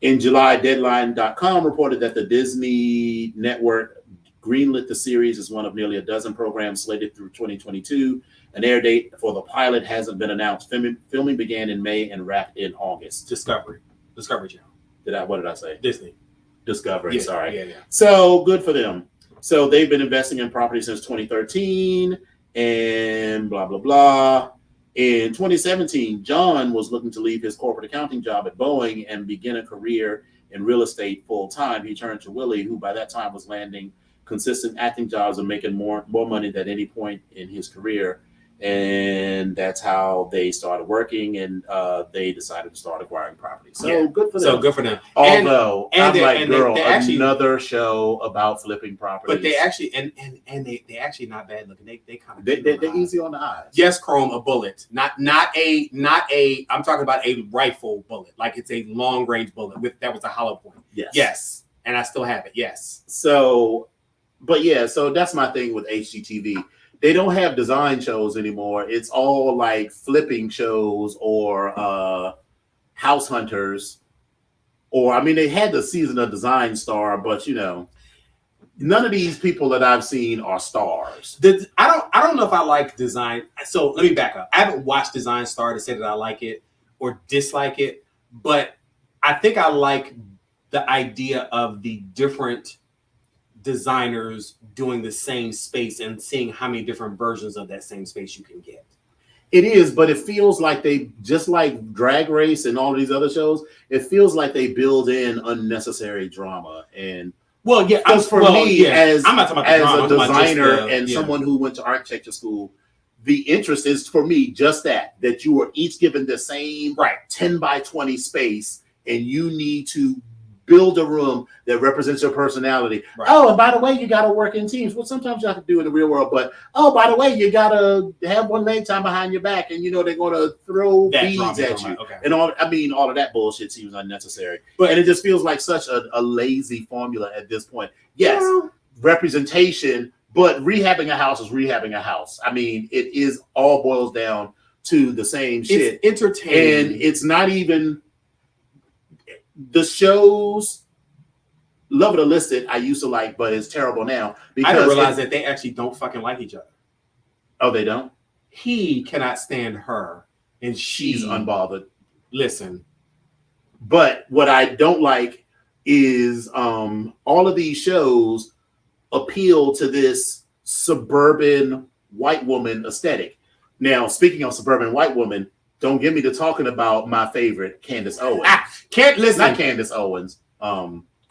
In July, Deadline.com reported that the Disney Network greenlit the series as one of nearly a dozen programs slated through 2022. An air date for the pilot hasn't been announced. Filming began in May and wrapped in August. Discovery Channel. What did I say? Discovery. Sorry. Yeah. So good for them. So they've been investing in property since 2013 and blah, blah, blah. In 2017, John was looking to leave his corporate accounting job at Boeing and begin a career in real estate full time. He turned to Willie, who by that time was landing consistent acting jobs and making more money than any point in his career. And that's how they started working, and they decided to start acquiring property. So good for them. Although another show about flipping properties. But they actually and they actually not bad looking. They kind of they're easy on the eyes. Yes, Chrome, a bullet, not a. I'm talking about a rifle bullet, like it's a long range bullet that was a hollow point. Yes, and I still have it. Yes. So that's my thing with HGTV. They don't have design shows anymore. It's all like flipping shows or house hunters. Or, I mean, they had the season of Design Star, but, none of these people that I've seen are stars. I don't know if I like design. So let me back up. I haven't watched Design Star to say that I like it or dislike it, but I think I like the idea of the different designers doing the same space and seeing how many different versions of that same space you can get. It is, but it feels like they, just like Drag Race and all these other shows, it feels like they build in unnecessary drama. And I'm not talking about as a designer and someone who went to architecture school, the interest is for me just that you are each given the same 10 by 20 space, and you need to build a room that represents your personality. Right. Oh, and by the way, you got to work in teams. Well, sometimes you have to do in the real world, but by the way, you got to have one leg time behind your back, and they're going to throw beads at you. Okay. And all of that bullshit seems unnecessary. And it just feels like such a lazy formula at this point. Yes, representation, but rehabbing a house is rehabbing a house. I mean, it is all boils down to the same shit. It's entertaining. And it's not even the shows. Love It or List It I used to like, but it's terrible now because I didn't realize that they actually don't fucking like each other. Oh, they don't? He cannot stand her, and she's unbothered. Listen, but what I don't like is all of these shows appeal to this suburban white woman aesthetic. Now, speaking of suburban white woman, don't get me to talking about my favorite, Candace Owens. Not Candace Owens.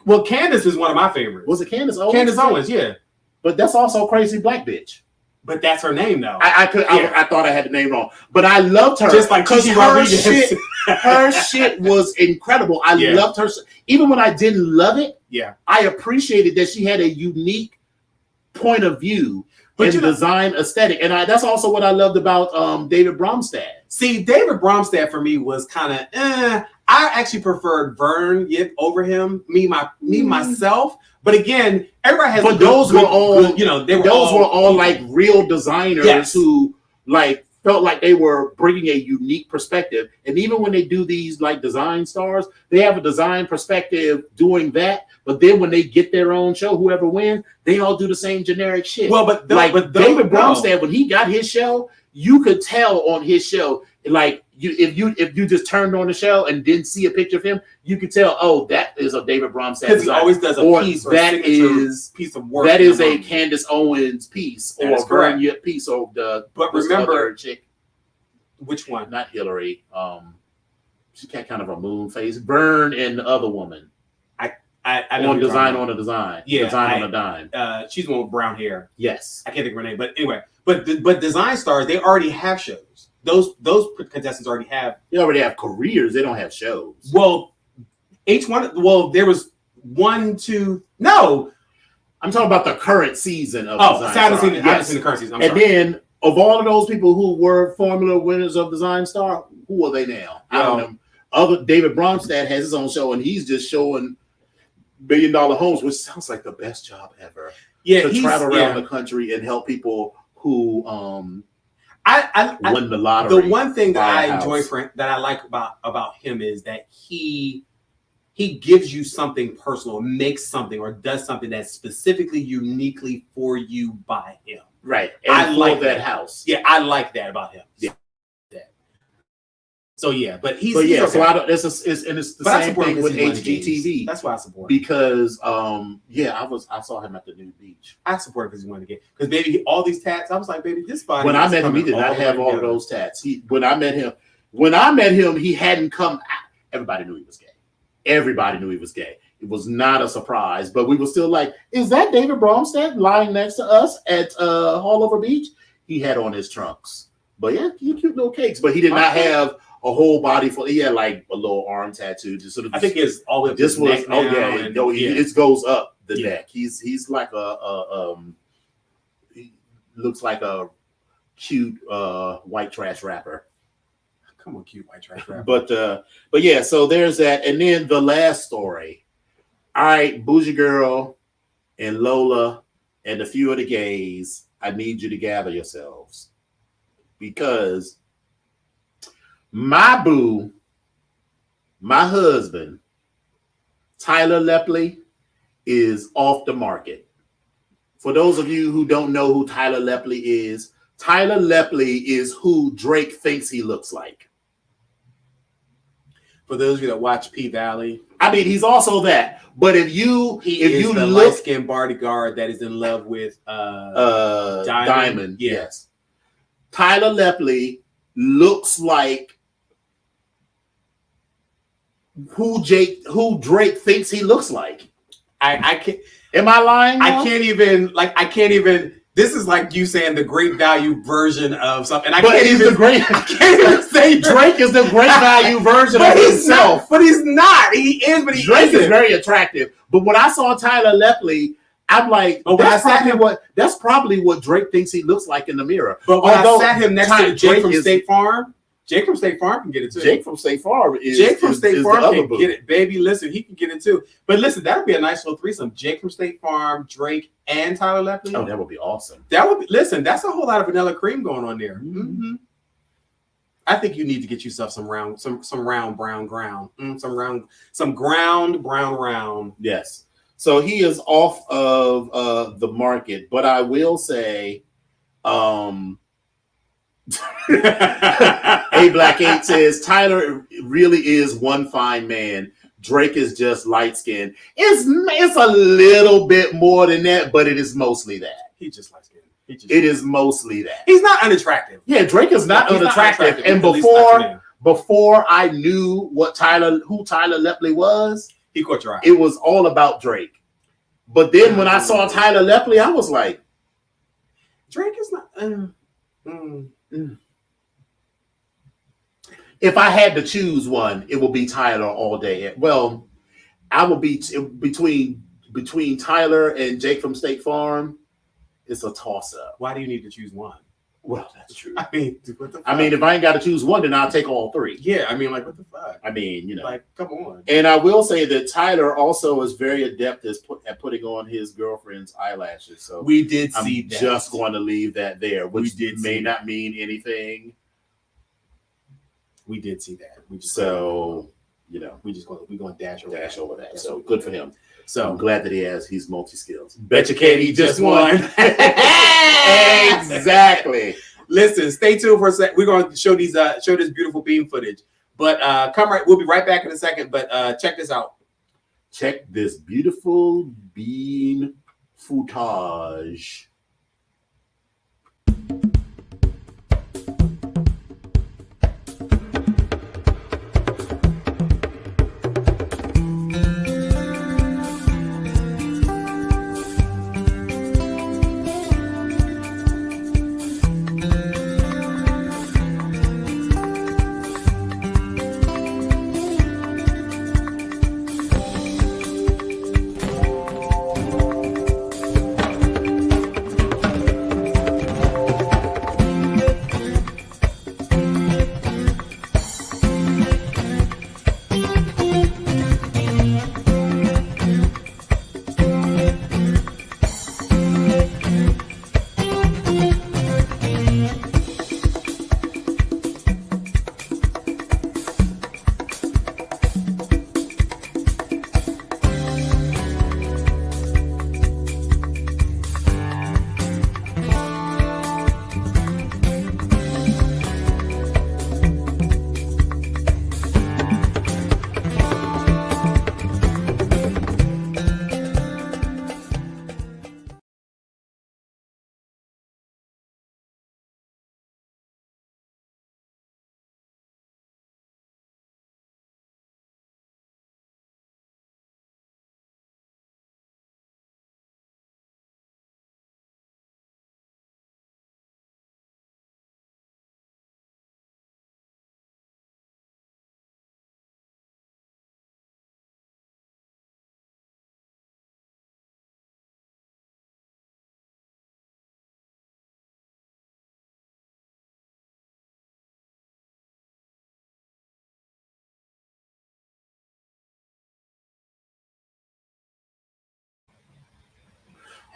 Well, Candace is one of my favorites. Was it Candace Owens? Candace Owens, yeah. But that's also Crazy Black Bitch. But that's her name, though. I thought I had the name wrong, but I loved her. Just like because her shit was incredible. I loved her. Even when I didn't love it, I appreciated that she had a unique point of view and design aesthetic. And that's also what I loved about David Bromstad. See, David Bromstad for me was kind of, I actually preferred Vern Yip over him, myself. But again, everybody has. But those were all like real designers who like felt like they were bringing a unique perspective. And even when they do these like design stars, they have a design perspective doing that. But then when they get their own show, whoever wins, they all do the same generic shit. Well, but David Bromstad, when he got his show, you could tell on his show, like if you just turned on the show and didn't see a picture of him, you could tell, oh, that is a David Bromstad because he always does a piece or that is piece of work. That is a Candace Owens piece that or a Vern Yip piece or the remember chick. Which one? Not Hillary. She got kind of a moon face. Vern and the other woman. I know on design on a design. Yeah, design on a dime. She's the one with brown hair. Yes, I can't think of her name, but anyway, but Design Stars, they already have shows. Those contestants already have. They already have careers. They don't have shows. Well, each one. Well, there was 1, 2. No, I'm talking about the current season of. Oh, I haven't seen the current season. And then of all of those people who were formula winners of Design Star, who are they now? I don't know. Other David Bromstad has his own show, and he's just showing $1 billion homes, which sounds like the best job ever. Yeah, to travel around the country and help people who I won the lottery. The one thing that I enjoy that I like about him is that he gives you something personal, makes something or does something that's specifically uniquely for you by him. Right. And I like that house. Yeah, I like that about him. Yeah. So yeah, but he's okay. So it's the same thing with HGTV. That's why I support him. Because I saw him at the new beach. I support him because he wanted to get because baby all these tats. I was like, baby, this body. When I met him, he did not have all of those tats. When I met him, he hadn't come. Everybody knew he was gay. Everybody knew he was gay. It was not a surprise, but we were still like, is that David Bromstad lying next to us at All Over Beach? He had on his trunks. But yeah, he had cute little cakes. But he did not have a whole body full. He had like a little arm tattoo. Just sort of. I think it's all of this was. Oh yeah, it goes up the neck. He's like he looks like a cute white trash rapper. Come on, cute white trash rapper. But yeah, so there's that, and then the last story. All right, Bougie Girl and Lola and a few of the gays. I need you to gather yourselves because. My boo, my husband, Tyler Lepley, is off the market. For those of you who don't know who Tyler Lepley is who Drake thinks he looks like. For those of you that watch P-Valley. I mean, he's also that. But if you the light-skinned bodyguard that is in love with Diamond. Yes. Tyler Lepley looks like who Drake thinks he looks like. I can't. Am I lying? I can't even. This is like you saying the great value version of something. I can't even say Drake is the great value version of himself. But he's not. He is, but Drake is very attractive. But when I saw Tyler Lepley, I'm like, that's probably what Drake thinks he looks like in the mirror. But when I sat him next to Jake from State Farm. Jake from State Farm can get it too. Jake from State Farm can get it. Baby, listen, he can get it too. But listen, that would be a nice little threesome. Jake from State Farm, Drake, and Tyler Lepley. Oh, that would be awesome. That's a whole lot of vanilla cream going on there. Mm-hmm. I think you need to get yourself some round brown ground. Some ground brown round. Yes. So he is off of the market, but I will say, A Black 8 says Tyler really is one fine man. Drake is just light skinned. It's a little bit more than that, but it is mostly that. He's just light skinned. It is mostly that. He's not unattractive. Yeah, Drake is not unattractive. And before I knew who Tyler Lepley was, he caught your eye. It was all about Drake. But then when I saw Tyler Lepley, I was like, Drake is not. If I had to choose one, it would be Tyler all day. Well, I would be between Tyler and Jake from State Farm. It's a toss-up. Why do you need to choose one? Well, that's true. I mean, what the fuck? I mean, if I ain't got to choose one, then I'll take all three. Yeah, I mean, like, what the fuck? I mean, like, come on. And I will say that Tyler also is very adept at putting on his girlfriend's eyelashes. So we did see that. I'm just going to leave that there, which may not mean anything. We did see that. We're going to dash over that. So good for him. So I'm glad that he's multi-skilled. Betcha Katie just won. Exactly. Listen, stay tuned for a sec. We're going to show this beautiful beam footage. But we'll be right back in a second. But check this out. Check this beautiful bean footage.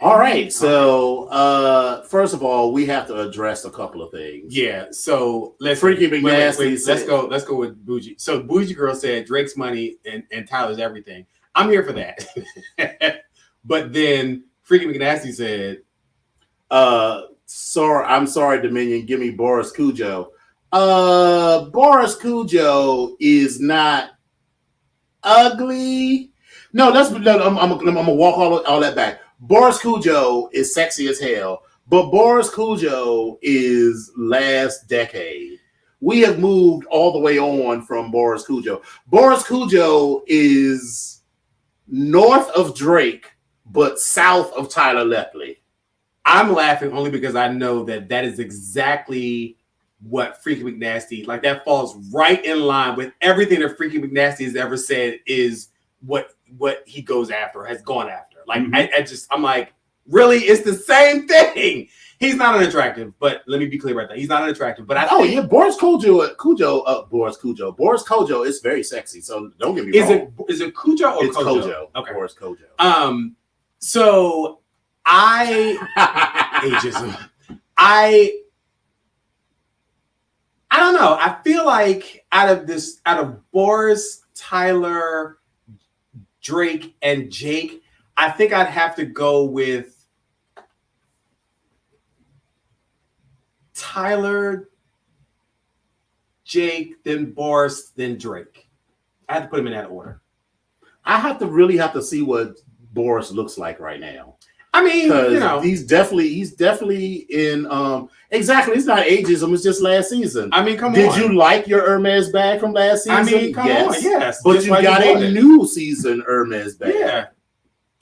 All right. So, first of all, we have to address a couple of things. Yeah. So Freaky McNasty. Let's go with Bougie. So Bougie Girl said Drake's money and Tyler's everything. I'm here for that. But then Freaky McNasty said, I'm sorry, Dominion. Give me Boris Cujo. Boris Cujo is not ugly. No, I'm gonna walk all that back. Boris Cujo is sexy as hell, but Boris Cujo is last decade. We have moved all the way on from Boris Cujo. Boris Cujo is north of Drake, but south of Tyler Lepley. I'm laughing only because I know that is exactly what Freaky McNasty, like that falls right in line with everything that Freaky McNasty has ever said is what he goes after, has gone after. Like, I'm like, really? It's the same thing. He's not unattractive, but let me be clear about that. He's not unattractive, but Boris Cujo is very sexy. So don't get me wrong. Is it Cujo or it's Cujo? Okay. Boris Cujo. So ageism. I don't know. I feel like out of Boris, Tyler, Drake, and Jake, I think I'd have to go with Tyler, Jake, then Boris, then Drake. I have to put him in that order. I really have to see what Boris looks like right now. I mean, he's definitely in exactly. It's not ageism. It's just last season. I mean, come on. Did you like your Hermes bag from last season? I mean, come on, yes. But you got a new season Hermes bag. Yeah,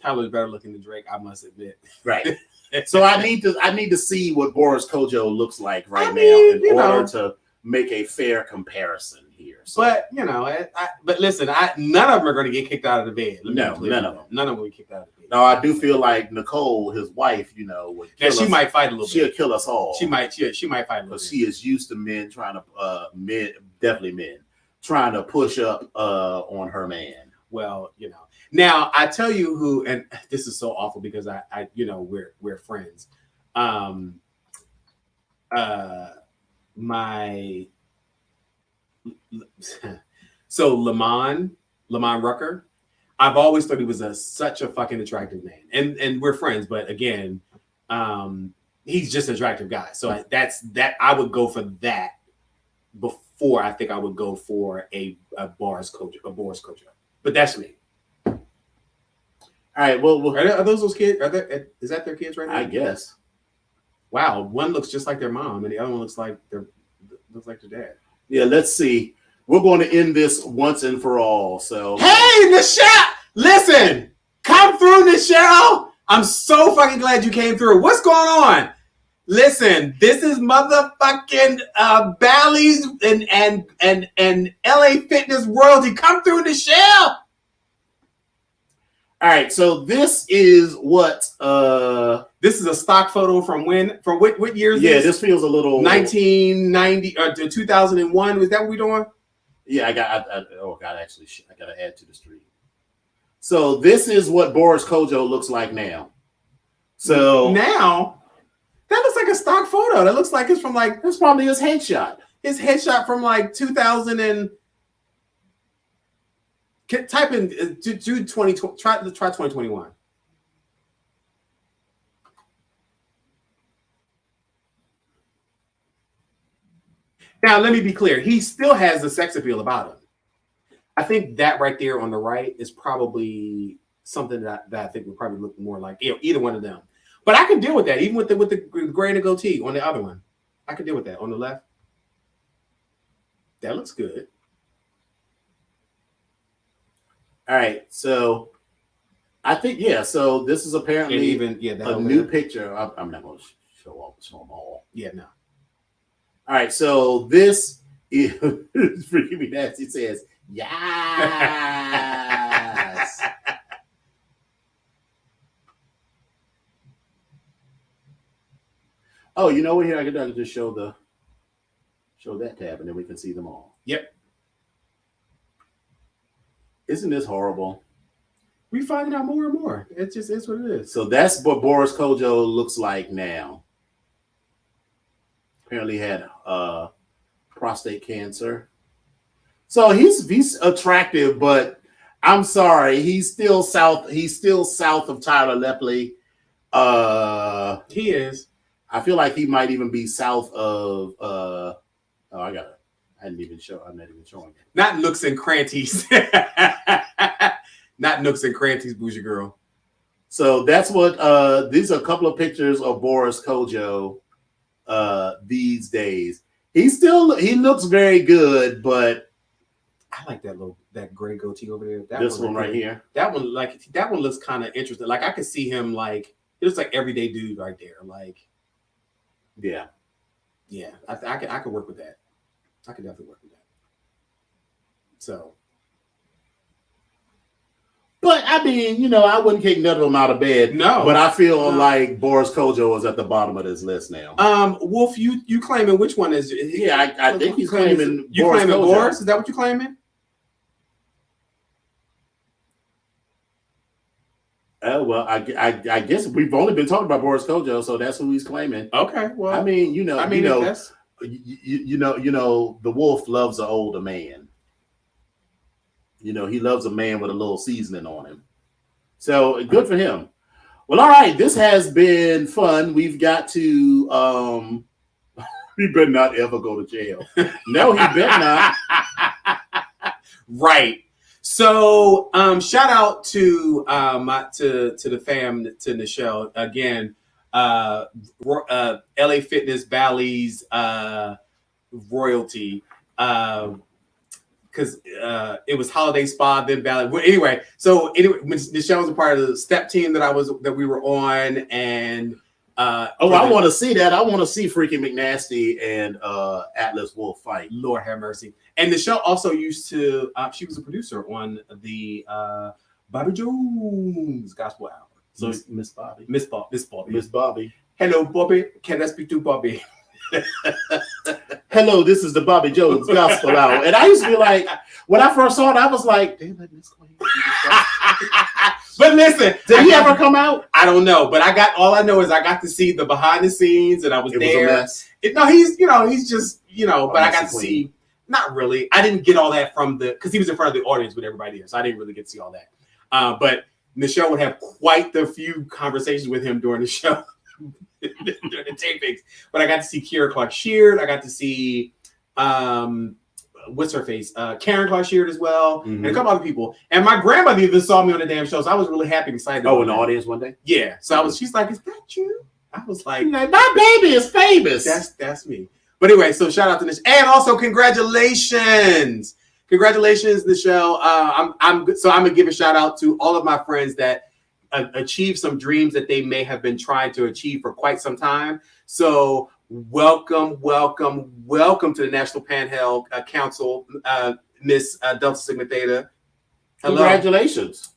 Tyler's better looking than Drake, I must admit. Right. So I need to see what Boris Cujo looks like now in order to make a fair comparison here. So. But but listen, none of them are going to get kicked out of the bed. No, none of them. None of them will get kicked out of the bed. No, I do feel like Nicole, his wife, would kill us. She might fight a little bit. She'll kill us all. She might fight a little bit. She is used to men trying to trying to push up on her man. Well, Now I tell you who, and this is so awful because I we're friends. So Lamont Rucker, I've always thought he was such a fucking attractive man, and we're friends. But again, he's just an attractive guy. So that's that. I would go for that before I think I would go for a Boris Kojo. But that's me. All right. Well, are those kids? Is that their kids right now? I guess. Wow, one looks just like their mom, and the other one looks like their dad. Yeah, let's see. We're going to end this once and for all. So, hey, Nichelle, listen, come through, Nichelle. I'm so fucking glad you came through. What's going on? Listen, this is motherfucking Bally's and LA Fitness royalty. Come through, Nichelle. All right, so this is what this is a stock photo from when? From what year is this? Yeah, this feels a little 1990 or 2001. Was that what we're doing? Yeah, I got to add to the stream. So this is what Boris Kojo looks like now. So now that looks like a stock photo. That looks like it's from like that's probably his headshot. His headshot from like 2000 and type in do 2020. Try 2021. Now let me be clear. He still has the sex appeal about him. I think that right there on the right is probably something that I think would probably look more like either one of them. But I can deal with that, even with the gray and the goatee on the other one. I can deal with that on the left. That looks good. All right, so I think so this is apparently a new picture. I'm not going to show them all. Yeah, no. All right, so this is freaking me nasty. It says yes. Oh, you know what? Here I can just show that tab, and then we can see them all. Yep. Isn't this horrible? We finding out more and more. It just is what it is. So that's what Boris Kojo looks like now. Apparently had prostate cancer. So he's attractive, but I'm sorry, he's still south of Tyler Lepley. He is. I feel like he might even be south of I'm not even showing it. Not nooks and crannies. Not nooks and crannies, bougie girl. So that's what these are a couple of pictures of Boris Kojo these days. He looks very good, but I like that gray goatee over there. This one right here. That one looks kind of interesting. Like I could see him like it looks like everyday dude right there. Like yeah. I could work with that. I could definitely work with that. So, but I mean, I wouldn't kick none of them out of bed. No, but I feel like Boris Kojo is at the bottom of this list now. Wolf, you claiming which one is? Yeah, I think he's claiming. You Boris claiming Kojo. Boris? Is that what you claiming? Well, I guess we've only been talking about Boris Kojo, so that's who he's claiming. Okay, well, I mean, the wolf loves an older man. He loves a man with a little seasoning on him. So good for him. Well, all right, this has been fun. We've got to he better not ever go to jail. No, he better not. Right. So shout out to the fam, to Nichelle again. LA Fitness Bally's royalty. Because it was Holiday Spa, then Ballad. Well, anyway, Nichelle was a part of the step team that we were on, and I want to see that. I want to see Freaky McNasty and Atlas Wolf fight. Lord have mercy. And Nichelle also used to. She was a producer on the Bobby Jones Gospel Hour. So Miss Bobby. Hello, Bobby. Can I speak to Bobby? Hello, this is the Bobby Jones Gospel Hour. And I used to be like, when I first saw it, I was like, damn, let Miss Queen. But listen, did he ever come out? I don't know, but all I know is I got to see the behind the scenes, and I was there. Was a mess. He's just, but I got to see, not really. I didn't get all that because he was in front of the audience with everybody there, so I didn't really get to see all that. But Nichelle would have quite the few conversations with him during the show. during the tapings. But I got to see Kiera Clark Sheard. I got to see what's her face? Karen Clark Sheard as well, and a couple other people. And my grandmother even saw me on the damn show, so I was really happy and excited. Oh, in the audience one day? Yeah. So she's like, "Is that you?" I was like, my baby is famous. That's me. But anyway, so shout out to Nish, and also congratulations, Nichelle. I'm gonna give a shout out to all of my friends that achieved some dreams that they may have been trying to achieve for quite some time. So welcome to the National Panhandle Council, Miss Delta Sigma Theta. Hello.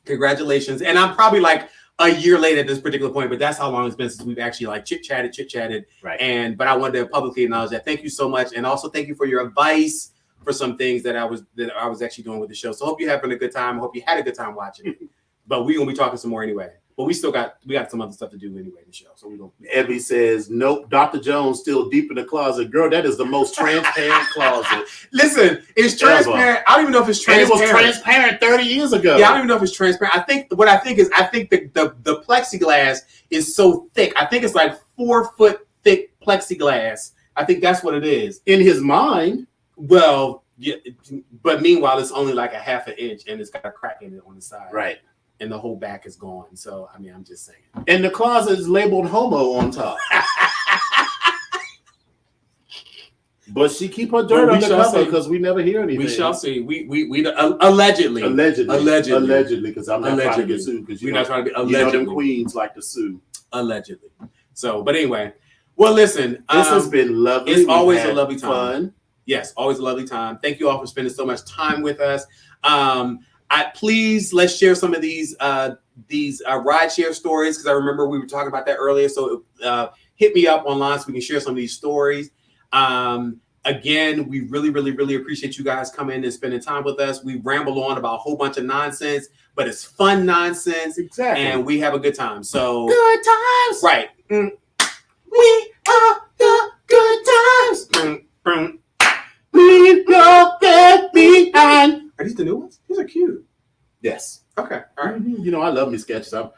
Congratulations. And I'm probably like a year late at this particular point, but that's how long it's been since we've actually like chit chatted. Right. But I wanted to publicly acknowledge that. Thank you so much, and also thank you for your advice for some things that I was actually doing with the show. So hope you're having a good time. I hope you had a good time watching it. But we're gonna be talking some more anyway. But we got some other stuff to do anyway in the show. So we don't. Evie says, nope, Dr. Jones still deep in the closet. Girl, that is the most transparent closet. Listen, it's transparent. Ever. I don't even know if it's transparent. And it was transparent 30 years ago. Yeah, I don't even know if it's transparent. I think the plexiglass is so thick. I think it's like 4 foot thick plexiglass. I think that's what it is. In his mind. Well, yeah, but meanwhile, it's only like a half an inch and it's got a crack in it on the side. Right. And the whole back is gone. So, I mean, I'm just saying. And the closet is labeled homo on top. But she keep her dirt undercover because we never hear anything. We shall see. We allegedly, because I'm not trying to get sued. Because we're not trying to be allegedly. Them queens like to sue. Allegedly. So, but anyway. Well, listen. This has been lovely. It's always a lovely time. Fun. Yes, always a lovely time. Thank you all for spending so much time with us. Please let's share some of these rideshare stories because I remember we were talking about that earlier. So hit me up online so we can share some of these stories. Again, we really appreciate you guys coming and spending time with us. We ramble on about a whole bunch of nonsense, but it's fun nonsense. Exactly. And we have a good time. So good times. Right. We are the good times. Leave your dead behind. Are these the new ones? These are cute. Yes. Okay. All right. You know, I love me sketches. I'm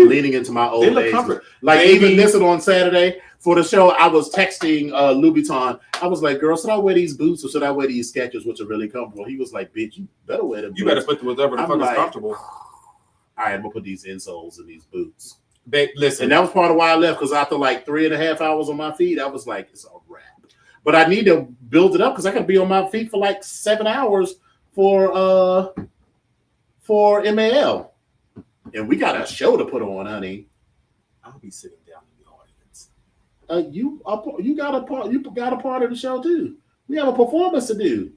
leaning into my old age. Like even this on Saturday for the show, I was texting Louboutin. I was like, girl, should I wear these boots or should I wear these sketches, which are really comfortable? He was like, bitch, you better wear them boots. You better put whatever the fuck is comfortable. All right, I'm going to put these insoles in these boots. Listen. And that was part of why I left because after like 3.5 hours on my feet, I was like, it's a wrap. But I need to build it up because I got to be on my feet for like 7 hours for MAL. And we got a show to put on, honey. I'll be sitting down in the audience. You got a part of the show too. We have a performance to do.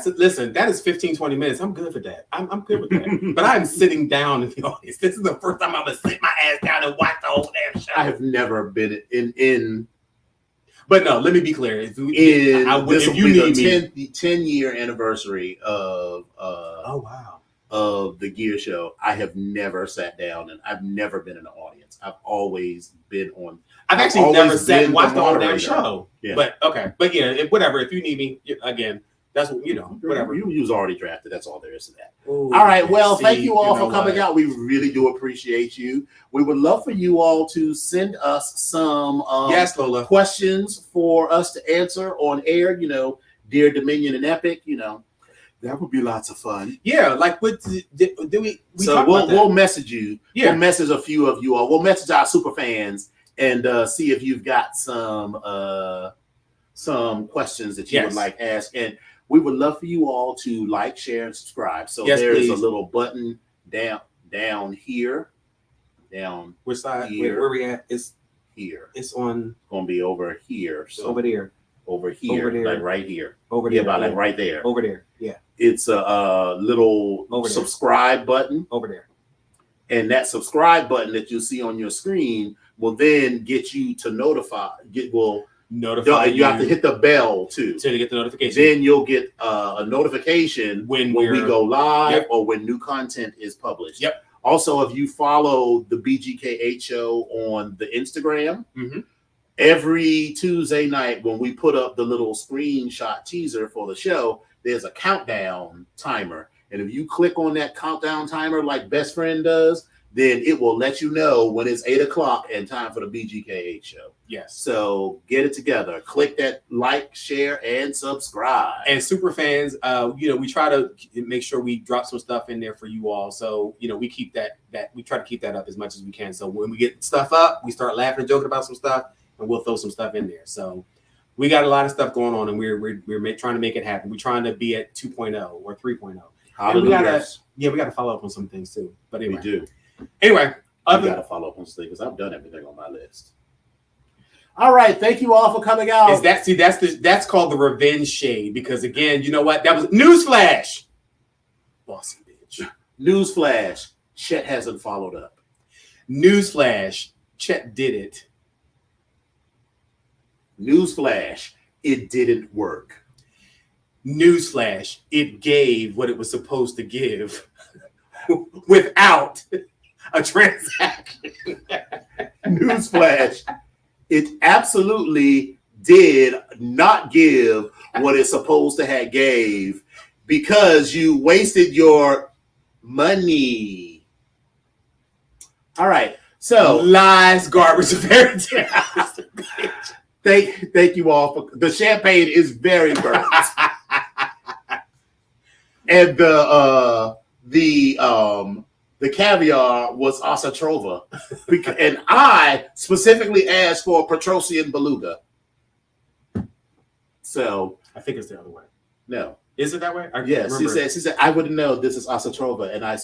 Listen, that is 15-20 minutes. I'm good for that. I'm good with that. But I'm sitting down in the audience. This is the first time I'm gonna sit my ass down and watch the whole damn show. I have never been in. But no, let me be clear. This will be the 10-year anniversary of of the Gear Show. I have never sat down and I've never been in the audience. I've always been on. I've actually never sat and watched the whole damn show. Yeah. But okay. But yeah, whatever. If you need me again, that's what whatever. You was already drafted. That's all there is to that. Ooh, all right. Well, thank you all for coming out. We really do appreciate you. We would love for you all to send us some yes, Lola, questions for us to answer on air. Dear Dominion and Epic. That would be lots of fun. Yeah, like what do we so we'll message you. Yeah, we'll message a few of you all. We'll message our super fans and see if you've got some questions that you would like asked. And we would love for you all to like, share, and subscribe. So there's a little button down here. Down which side? Here. Where we at? It's here. It's on. Gonna be over here. So over there. Over here. Over there. Like right here. Over there. Like right there. Over there. Yeah. It's a little subscribe button. Over there. And that subscribe button that you see on your screen will then get you to notify. Notify you have to hit the bell too to get the notification. Then you'll get a notification when we go live or when new content is published. Yep. Also, if you follow the BGKH Show on the Instagram, every Tuesday night when we put up the little screenshot teaser for the show, there's a countdown timer. And if you click on that countdown timer like Best Friend does, then it will let you know when it's 8 o'clock and time for the BGKH show. Yes. So get it together. Click that like, share, and subscribe. And super fans, we try to make sure we drop some stuff in there for you all. So, we keep that we try to keep that up as much as we can. So when we get stuff up, we start laughing and joking about some stuff, and we'll throw some stuff in there. So we got a lot of stuff going on, and we're trying to make it happen. We're trying to be at 2.0 or 3.0. And we gotta follow up on some things too. But anyway, we do. Anyway, I gotta follow up on something because I've done everything on my list. All right, thank you all for coming out. That's called the revenge shade, because again, you know what? That was newsflash. Bossy bitch. Newsflash. Chet hasn't followed up. Newsflash. Chet did it. Newsflash. It didn't work. Newsflash. It gave what it was supposed to give without a transaction. Newsflash. It absolutely did not give what it's supposed to have gave because you wasted your money. All right. So lies, garbage, fairy tales. Thank you all for the champagne is very burnt. And the caviar was Osatrova. And I specifically asked for Petrosian Beluga. So I think it's the other way. No. Is it that way? Yes. She said, I wouldn't know this is Osatrova, and I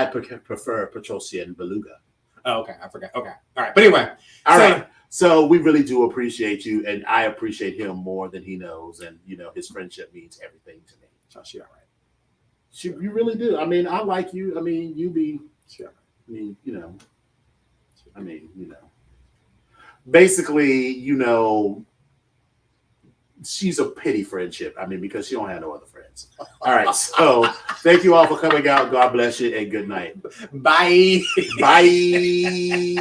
prefer Petrosian Beluga. Oh, okay. I forgot. Okay. All right. But anyway. All right. So we really do appreciate you, and I appreciate him more than he knows. And, his friendship means everything to me. Oh, she all right. You really do. I mean, I like you. I mean, you be. Sure. I mean, basically, she's a pity friendship. I mean, because she don't have no other friends. All right. So thank you all for coming out. God bless you and good night. Bye. Bye.